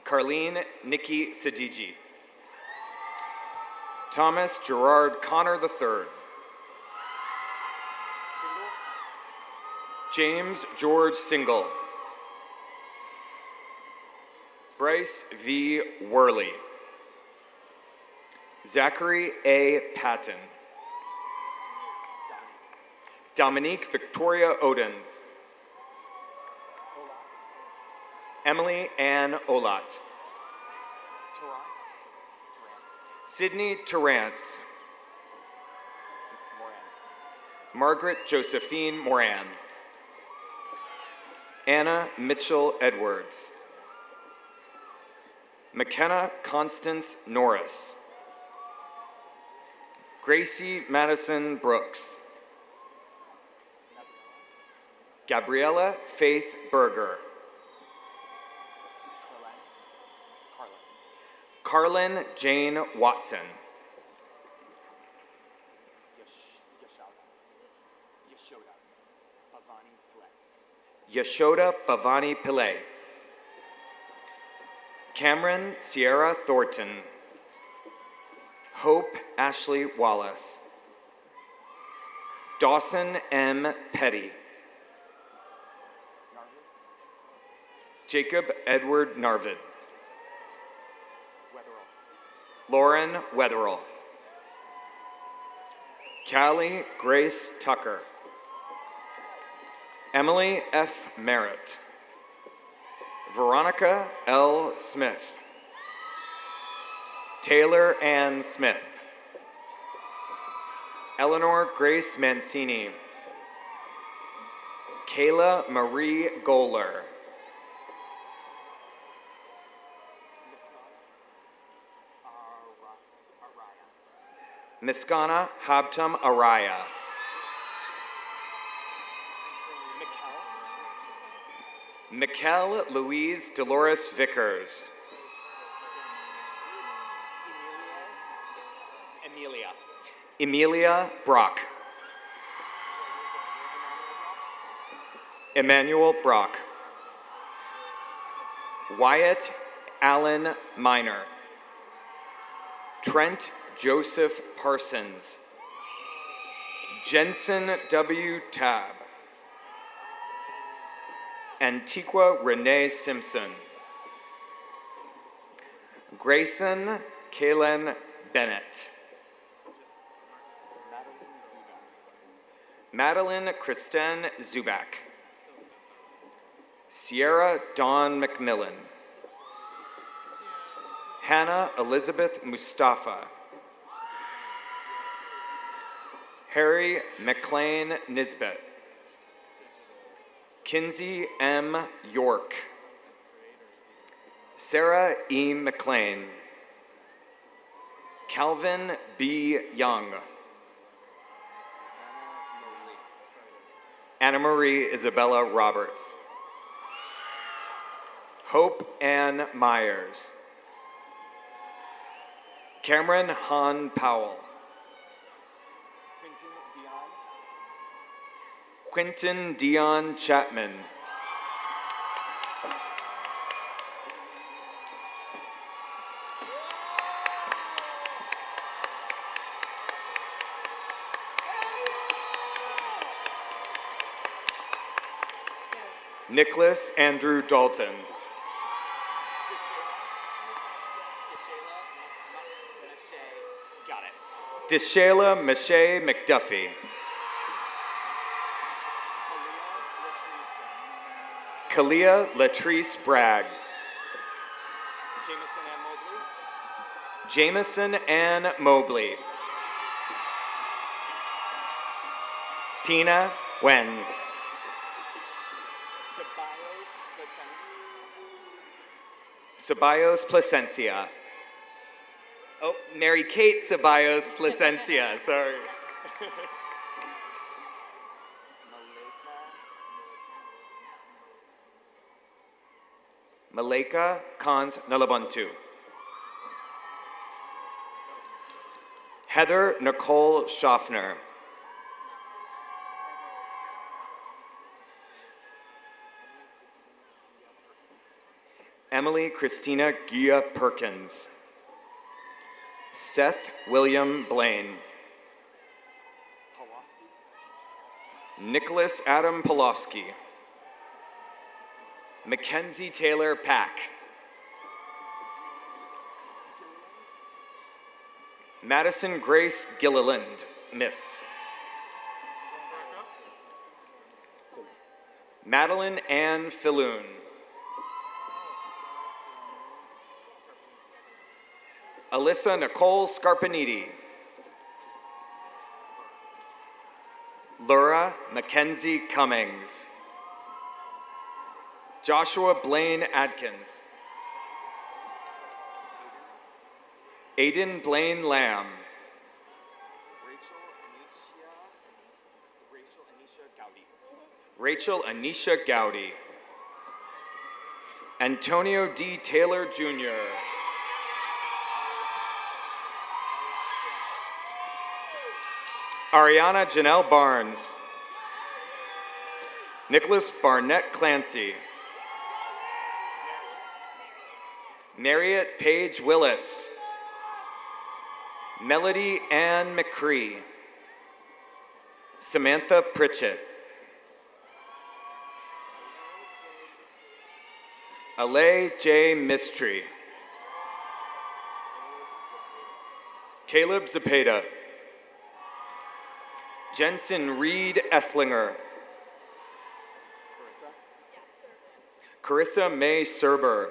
Carlene Nikki Sadiji. Thomas Gerard Connor III. James George Single. Bryce V. Worley. Zachary A. Patton. Dominique Victoria Odens. Emily Ann Olat. Sydney Torrance. Margaret Josephine Moran. Anna Mitchell Edwards. McKenna Constance Norris. Gracie Madison Brooks. Gabriella Faith Berger. Carlin Jane Watson. Yashoda Bhavani Pillai. Cameron Sierra Thornton. Hope Ashley Wallace. Dawson M. Petty. Jacob Edward Narvid. Lauren Wetherell. Callie Grace Tucker. Emily F. Merritt. Veronica L. Smith. Taylor Ann Smith. Eleanor Grace Mancini. Kayla Marie Goller. Miskana Habtam Araya. Mikkel Louise Dolores Vickers. Emilia Brock. Emmanuel Brock. Wyatt Allen Minor. Trent Joseph Parsons. Jensen W. Tabb. Antiqua Renee Simpson. Grayson Kalen Bennett. Madeline Kristen Zubak. Sierra Dawn McMillan. Hannah Elizabeth Mustafa. Harry McLean Nisbet. Kinsey M. York. Sarah E. McLean. Calvin B. Young. Anna Marie Isabella Roberts. Hope Ann Myers. Cameron Han Powell. Quentin Dion Chapman. Nicholas Andrew Dalton. Deshayla Mache McDuffie. Kalia Latrice Bragg. Jameson Ann Mobley. Tina Wen. Ceballos Placencia. Oh, Mary Kate Ceballos Placencia, sorry. Maleka Kant Nalabantu. Heather Nicole Schaffner. Emily Christina Gia Perkins. Seth William Blaine. Nicholas Adam Polofsky. Mackenzie Taylor Pack. Madison Grace Gilliland, Miss. Madeline Ann Filloon. Alyssa Nicole Scarpaniti. Laura Mackenzie Cummings. Joshua Blaine Adkins. Aiden Blaine Lamb. Rachel Anisha Gowdy. Antonio D. Taylor Jr. Ariana Janelle Barnes. Nicholas Barnett Clancy. Marriott Paige Willis. Melody Ann McCree. Samantha Pritchett. Alay J. Mistry. Caleb Zepeda. Jensen Reed Esslinger. Carissa May Serber.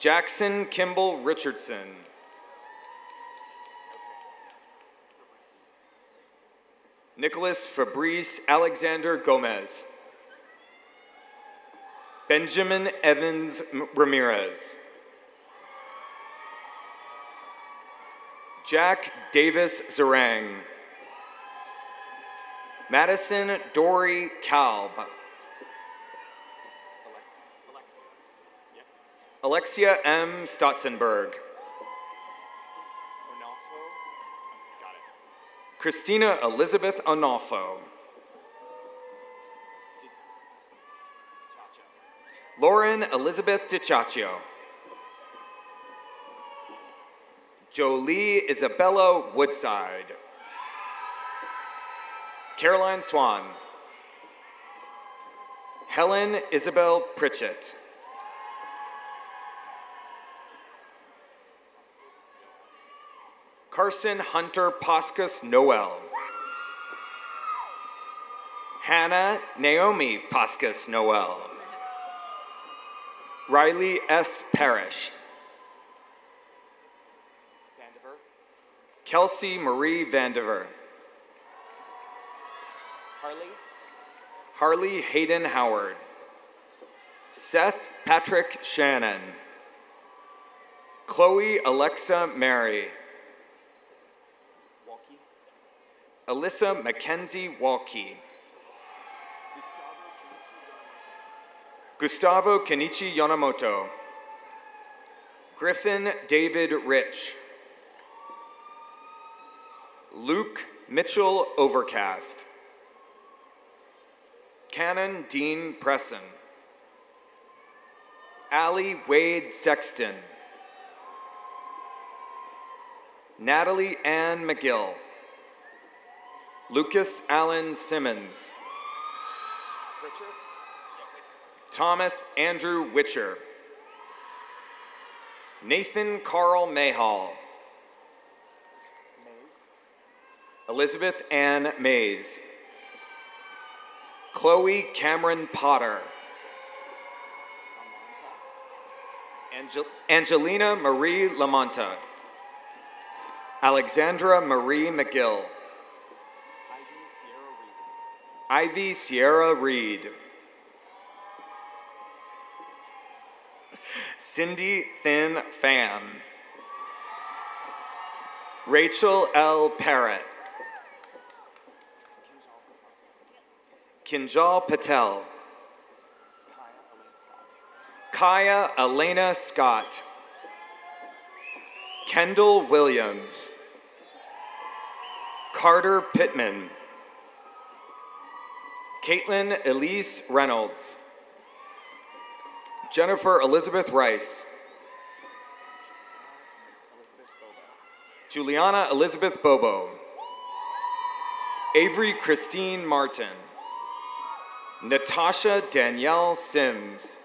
Jackson Kimball Richardson. Nicholas Fabrice Alexander Gomez. Benjamin Evans Ramirez. Jack Davis Zarang. Madison Dory Kalb. Alexia M. Stotzenberg. Christina Elizabeth Onalfo. Lauren Elizabeth DiCiaccio. Jolie Isabella Woodside. Caroline Swan. Helen Isabel Pritchett. Carson Hunter Pascas Noel. Hannah Naomi Pascas Noel. Riley S. Parrish. Kelsey Marie Vandiver. Harley Hayden Howard. Seth Patrick Shannon. Chloe Alexa Mary. Alyssa Mackenzie Walke. Gustavo Kenichi Yonamoto. Griffin David Rich. Luke Mitchell Overcast. Cannon Dean Presson. Allie Wade Sexton. Natalie Ann McGill. Lucas Allen Simmons. Thomas Andrew Witcher. Nathan Carl Mayhall. Elizabeth Ann Mays. Chloe Cameron Potter. Angelina Marie Lamonta. Alexandra Marie McGill. Ivy Sierra Reed. Cindy Thin Pham. Rachel L. Parrott. Kinjal Patel. Kaya Elena Scott. Kendall Williams. Carter Pittman. Caitlin Elise Reynolds. Jennifer Elizabeth Rice. Juliana Elizabeth Bobo. Avery Christine Martin. Natasha Danielle Sims.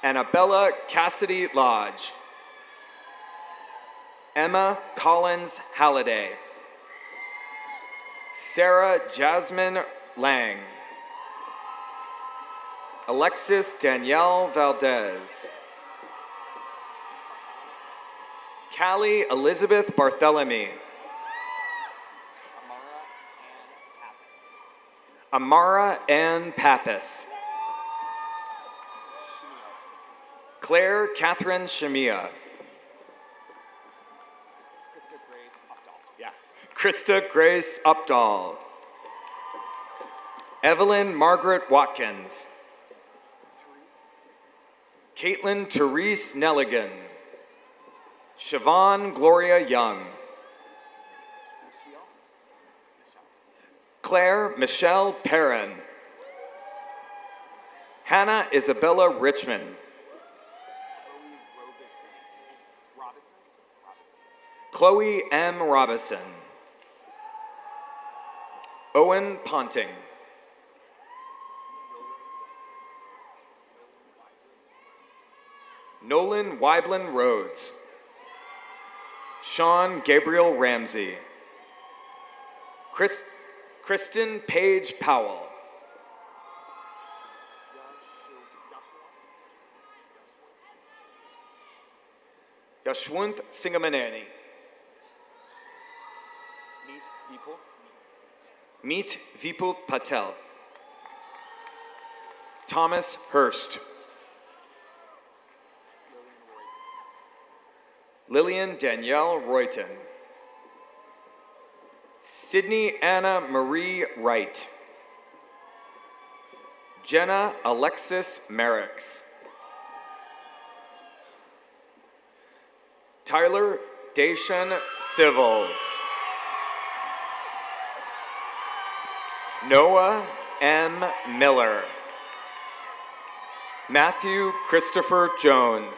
Annabella Cassidy Lodge. Emma Collins Halliday. Sarah Jasmine Lang. Alexis Danielle Valdez. Callie Elizabeth Barthélemy. Amara Ann Pappas. Claire Catherine Shamia. Krista Grace Updahl. Evelyn Margaret Watkins. Caitlin Therese Nelligan. Siobhan Gloria Young. Claire Michelle Perrin. Hannah Isabella Richmond. Chloe M. Robison. Owen Ponting. Nolan Wyblin Rhodes. Sean Gabriel Ramsey. Kristen Paige Powell. Yashwant Singamanani. Meet Vipul Patel. Thomas Hurst. Lillian Danielle Royton. Sydney Anna Marie Wright. Jenna Alexis Merricks. Tyler Dacian Civils. Noah M. Miller. Matthew Christopher Jones.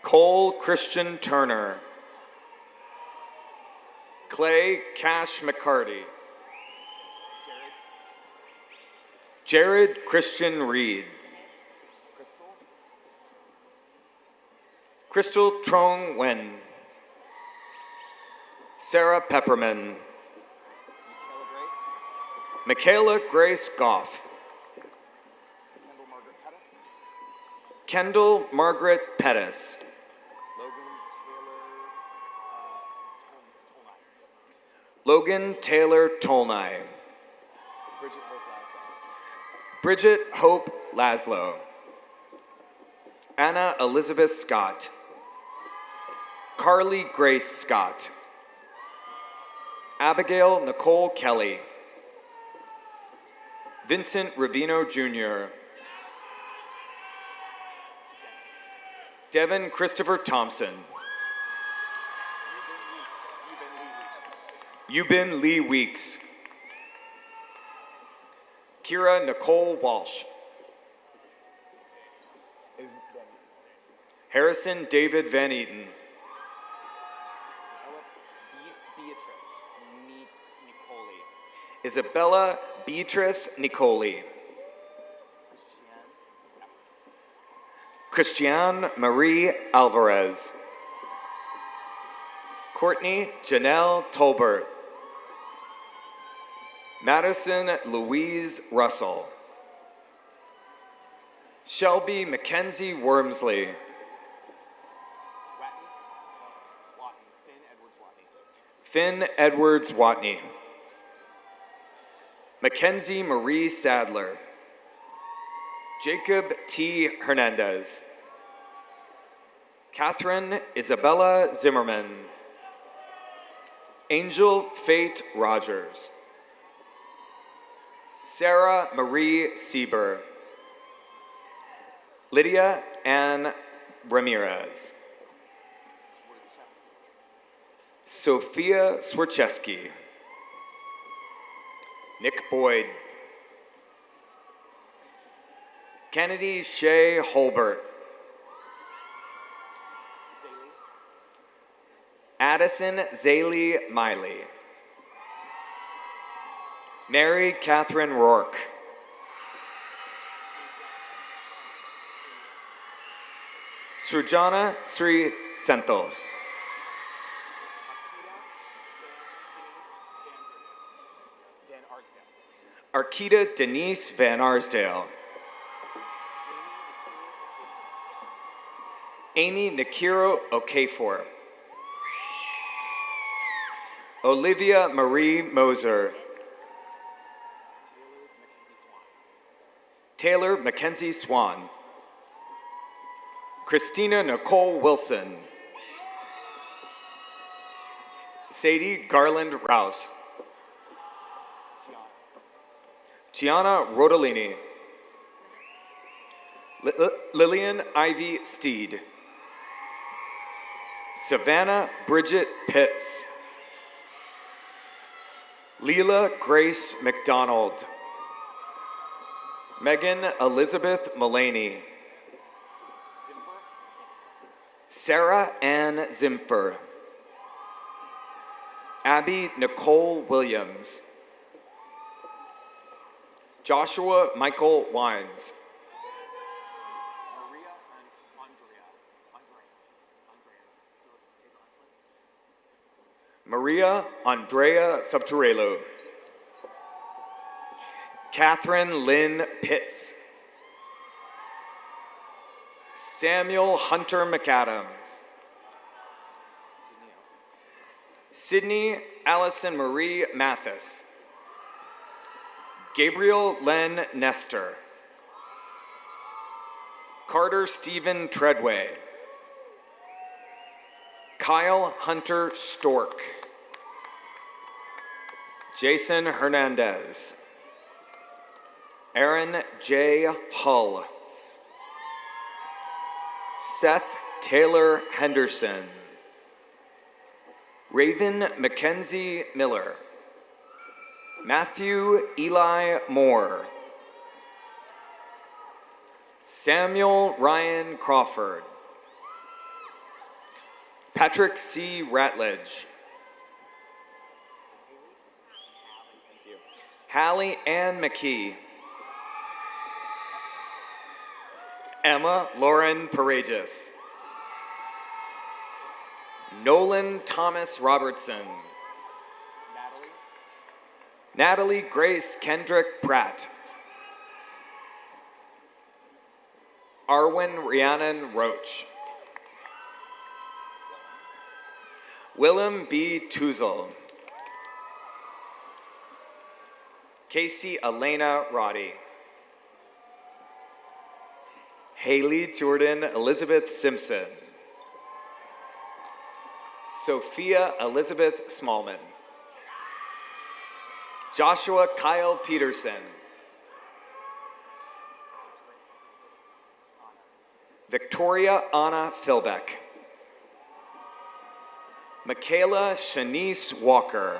Cole Christian Turner. Clay Cash McCarty. Jared Christian Reed. Crystal Trong Wen. Sarah Pepperman. Michaela Grace Goff. Kendall Margaret Pettis. Logan Taylor Tolnai. Bridget Hope Laszlo. Anna Elizabeth Scott. Carly Grace Scott. Abigail Nicole Kelly. Vincent Rubino Jr. Devin Christopher Thompson. Eubin Lee Weeks. Kira Nicole Walsh. Harrison David Van Eaton. Isabella Beatrice Nicoli. Christiane Marie Alvarez. Courtney Janelle Tolbert. Madison Louise Russell. Shelby Mackenzie Wormsley. Finn Edwards Watney. Mackenzie Marie Sadler. Jacob T. Hernandez. Catherine Isabella Zimmerman. Angel Fate Rogers. Sarah Marie Sieber. Lydia Ann Ramirez. Sophia Swarczewski. Nick Boyd. Kennedy Shea Holbert. Addison Zaylee Miley. Mary Catherine Rourke. Srujana Sri Senthil. Arkita Denise Van Arsdale. Amy Nakiro Okafor. Olivia Marie Moser. Taylor Mackenzie Swan. Christina Nicole Wilson. Sadie Garland Rouse. Gianna Rodolini. Lillian Ivy Steed. Savannah Bridget Pitts. Leela Grace McDonald. Megan Elizabeth Mullaney. Sarah Ann Zimfer. Abby Nicole Williams. Joshua Michael Wines. Maria Andrea Subturelo. Catherine Lynn Pitts. Samuel Hunter McAdams. Sydney Allison Marie Mathis. Gabriel Len Nestor. Carter Stephen Treadway. Kyle Hunter Stork. Jason Hernandez. Aaron J. Hull. Seth Taylor Henderson. Raven Mackenzie Miller. Matthew Eli Moore. Samuel Ryan Crawford. Patrick C. Ratledge. Hallie Ann McKee. Emma Lauren Parejas. Nolan Thomas Robertson. Natalie Grace Kendrick Pratt. Arwen Rhiannon Roach. Willem B. Tuzel. Casey Elena Roddy. Haley Jordan Elizabeth Simpson. Sophia Elizabeth Smallman. Joshua Kyle Peterson. Victoria Anna Philbeck. Michaela Shanice Walker.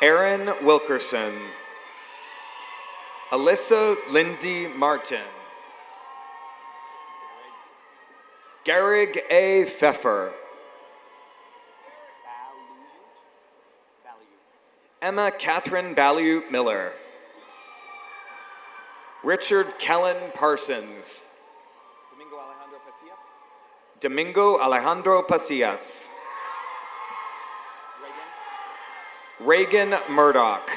Aaron Wilkerson. Alyssa Lindsay Martin. Garrig A. Pfeffer. Emma Catherine Ballieu Miller. Richard Kellen Parsons. Domingo Alejandro Pasillas. Reagan Murdoch.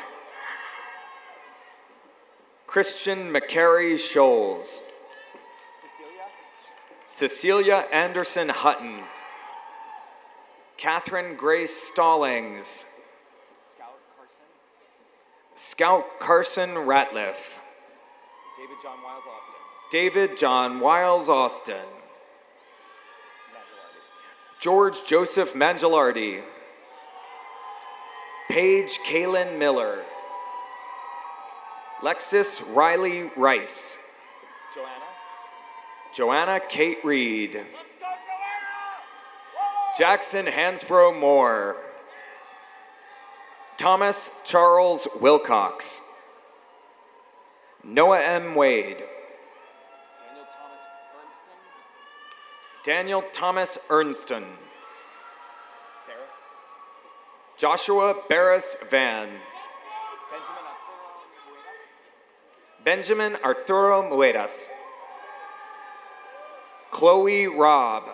Christian McCary Scholes. Cecilia Anderson Hutton. Catherine Grace Stallings. Scout Carson Ratliff. David John Wiles Austin. David John Wiles Austin. George Joseph Mangialardi. Paige Kaylin Miller. Lexis Riley Rice. Joanna Kate Reed. Let's go, Joanna! Jackson Hansbrough Moore. Thomas Charles Wilcox. Noah M. Wade. Daniel Thomas Ernston. Joshua Barris Van. Benjamin Arturo Muedas. Chloe Robb.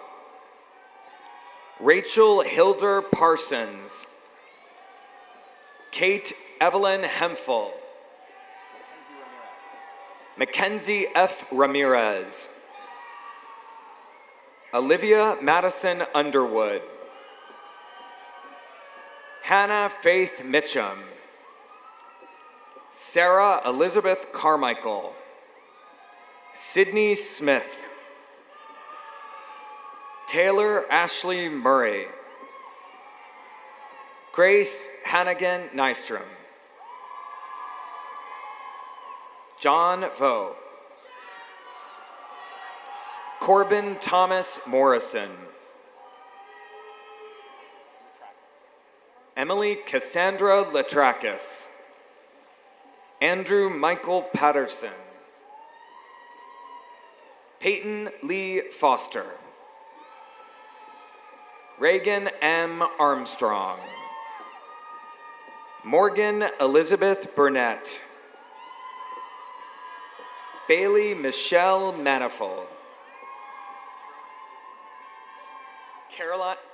Rachel Hilder Parsons. Kate Evelyn Hemphill. Mackenzie F. Ramirez. Olivia Madison Underwood. Hannah Faith Mitchum. Sarah Elizabeth Carmichael. Sydney Smith. Taylor Ashley Murray. Grace Hannigan Nystrom. John Vo. Corbin Thomas Morrison. Emily Cassandra Latrakis. Andrew Michael Patterson. Peyton Lee Foster. Reagan M. Armstrong. Morgan Elizabeth Burnett. Bailey Michelle Manifold.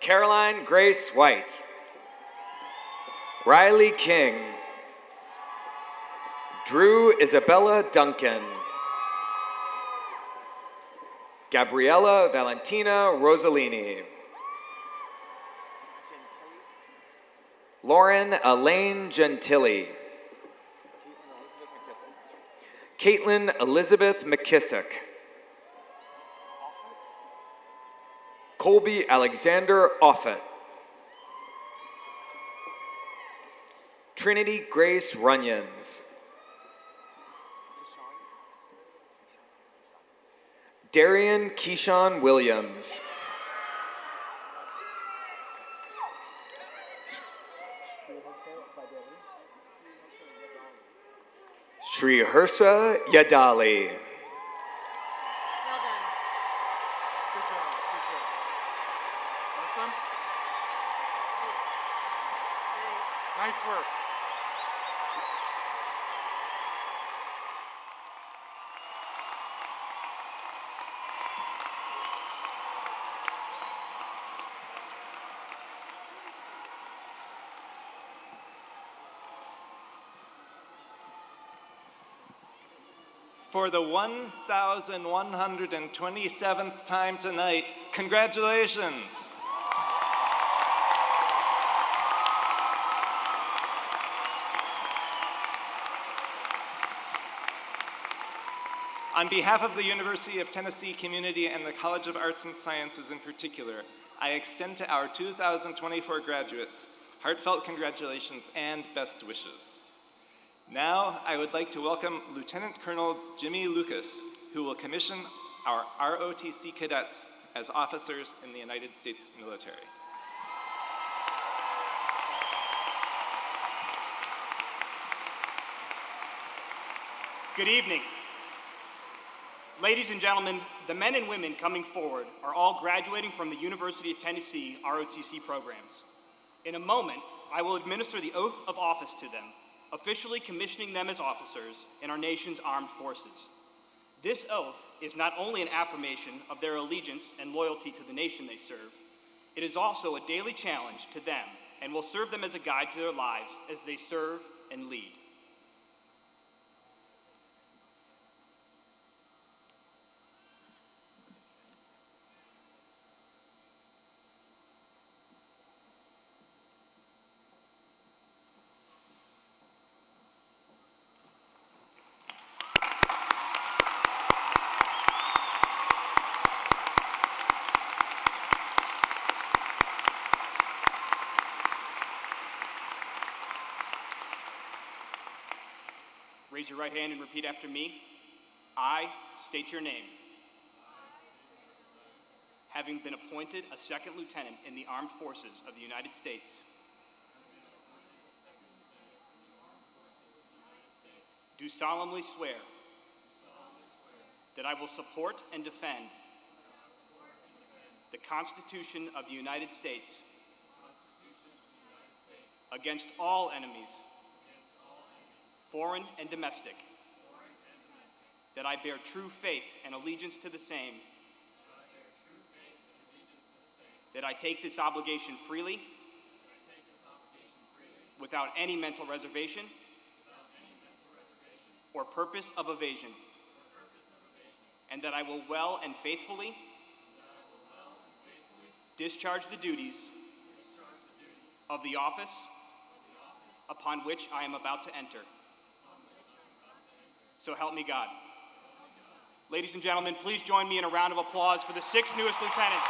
Caroline Grace White. Riley King. Drew Isabella Duncan. Gabriella Valentina Rossellini. Lauren Elaine Gentili. Caitlin Elizabeth McKissick. Colby Alexander Offit. Trinity Grace Runyons. Darian Keyshawn Williams. Sri Hirsa Yadali. Good job. Want some? Nice work. For the 1,127th time tonight, congratulations. On behalf of the University of Tennessee community and the College of Arts and Sciences in particular, I extend to our 2024 graduates heartfelt congratulations and best wishes. Now, I would like to welcome Lieutenant Colonel Jimmy Lucas, who will commission our ROTC cadets as officers in the United States military. Good evening. Ladies and gentlemen, the men and women coming forward are all graduating from the University of Tennessee ROTC programs. In a moment, I will administer the oath of office to them, officially commissioning them as officers in our nation's armed forces. This oath is not only an affirmation of their allegiance and loyalty to the nation they serve, it is also a daily challenge to them and will serve them as a guide to their lives as they serve and lead. Raise your right hand and repeat after me. I state your name. Having been appointed a second lieutenant in the Armed Forces of the United States, do solemnly swear that I will support and defend the Constitution of the United States against all enemies, foreign and domestic, that I bear true faith and allegiance to the same, that I take this obligation freely, without any mental reservation or purpose of evasion, and that I will well and faithfully discharge the duties of the office upon which I am about to enter. So help me God. Ladies and gentlemen, please join me in a round of applause for the 6 newest lieutenants.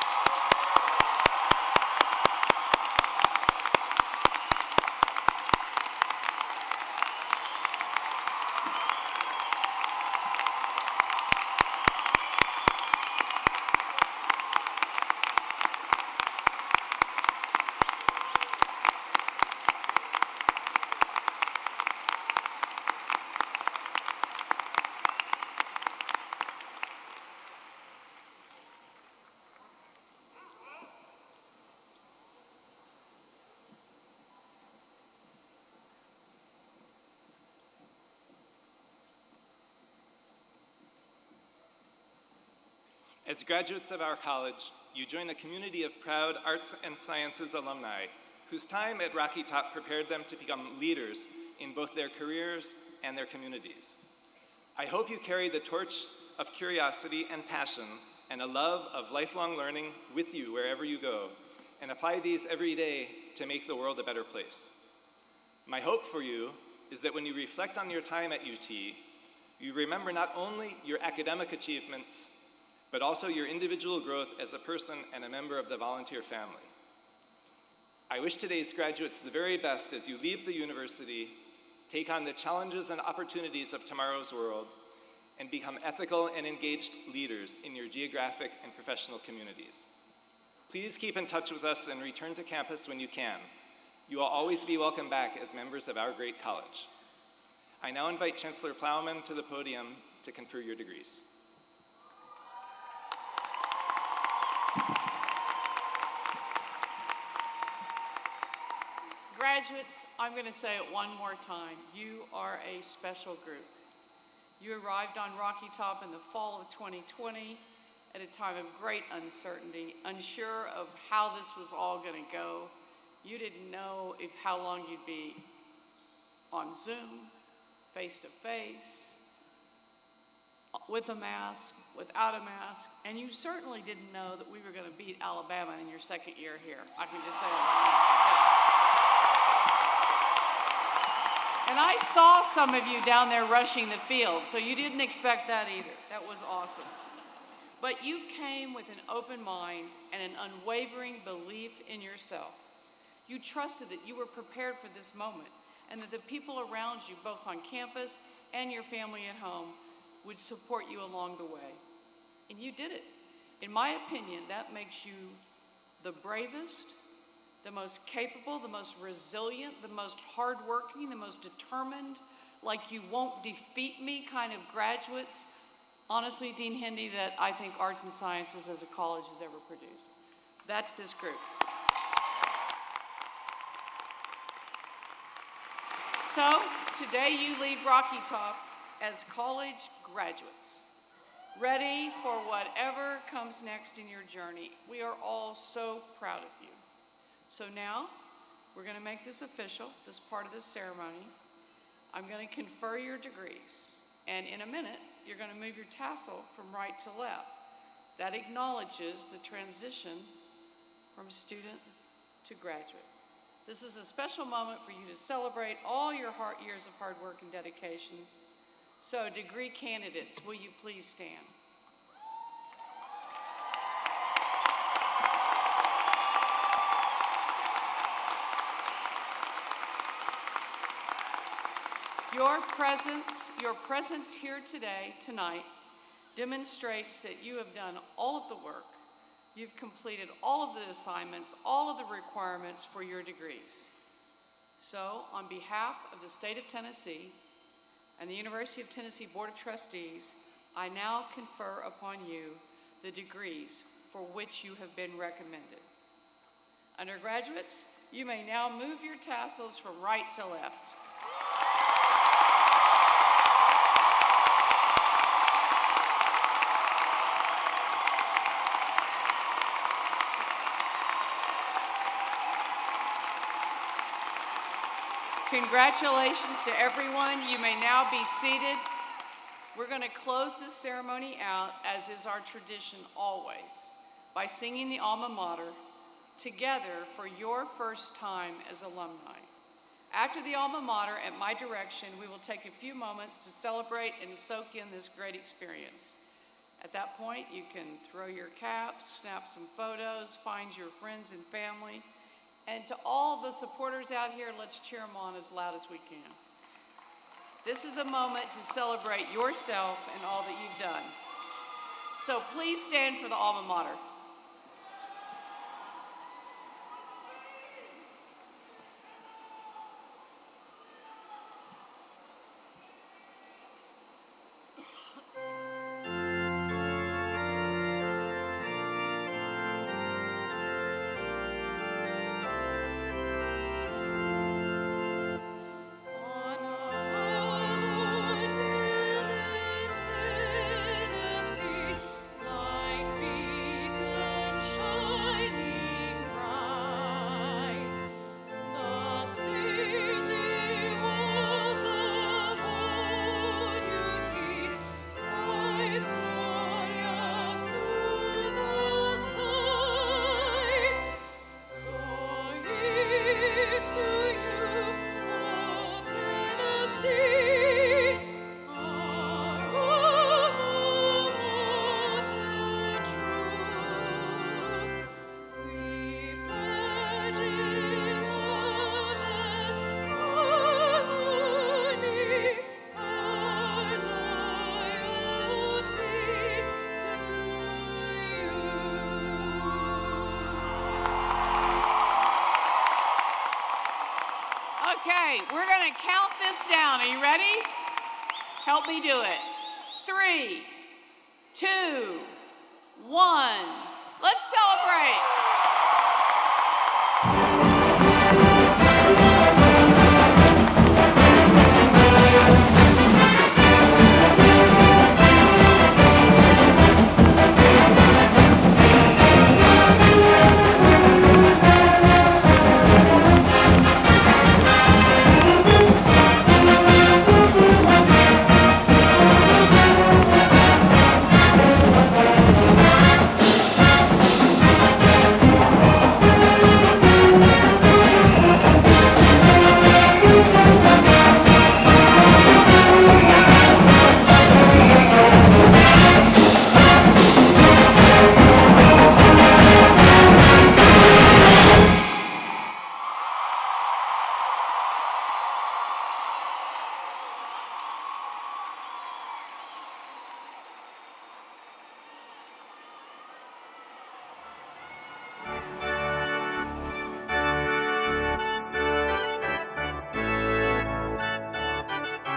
As graduates of our college, you join a community of proud arts and sciences alumni whose time at Rocky Top prepared them to become leaders in both their careers and their communities. I hope you carry the torch of curiosity and passion and a love of lifelong learning with you wherever you go, and apply these every day to make the world a better place. My hope for you is that when you reflect on your time at UT, you remember not only your academic achievements, but also your individual growth as a person and a member of the volunteer family. I wish today's graduates the very best as you leave the university, take on the challenges and opportunities of tomorrow's world, and become ethical and engaged leaders in your geographic and professional communities. Please keep in touch with us and return to campus when you can. You will always be welcome back as members of our great college. I now invite Chancellor Plowman to the podium to confer your degrees. Graduates, I'm going to say it one more time. You are a special group. You arrived on Rocky Top in the fall of 2020 at a time of great uncertainty, unsure of how this was all going to go. You didn't know how long you'd be on Zoom, face-to-face, with a mask, without a mask, and you certainly didn't know that we were going to beat Alabama in your second year here. I can just say that. And I saw some of you down there rushing the field, so you didn't expect that either. That was awesome. But you came with an open mind and an unwavering belief in yourself. You trusted that you were prepared for this moment and that the people around you, both on campus and your family at home, would support you along the way. And you did it. In my opinion, that makes you the bravest, the most capable, the most resilient, the most hardworking, the most determined, like you won't defeat me kind of graduates, honestly, Dean Hindy, that I think arts and sciences as a college has ever produced. That's this group. So today you leave Rocky Top as college graduates, ready for whatever comes next in your journey. We are all so proud of you. So now, we're going to make this official, this part of the ceremony. I'm going to confer your degrees, and in a minute, you're going to move your tassel from right to left. That acknowledges the transition from student to graduate. This is a special moment for you to celebrate all your years of hard work and dedication. So, degree candidates, will you please stand? Your presence here today, tonight, demonstrates that you have done all of the work. You've completed all of the assignments, all of the requirements for your degrees. So, on behalf of the state of Tennessee and the University of Tennessee Board of Trustees, I now confer upon you the degrees for which you have been recommended. Undergraduates, you may now move your tassels from right to left. Congratulations to everyone. You may now be seated. We're going to close this ceremony out, as is our tradition always, by singing the alma mater together for your first time as alumni. After the alma mater, at my direction, we will take a few moments to celebrate and soak in this great experience. At that point, you can throw your caps, snap some photos, find your friends and family. And to all the supporters out here, let's cheer them on as loud as we can. This is a moment to celebrate yourself and all that you've done. So please stand for the alma mater. Like right, we're going to count this down. Are you ready? Help me do it. 3, 2, 1. Let's celebrate.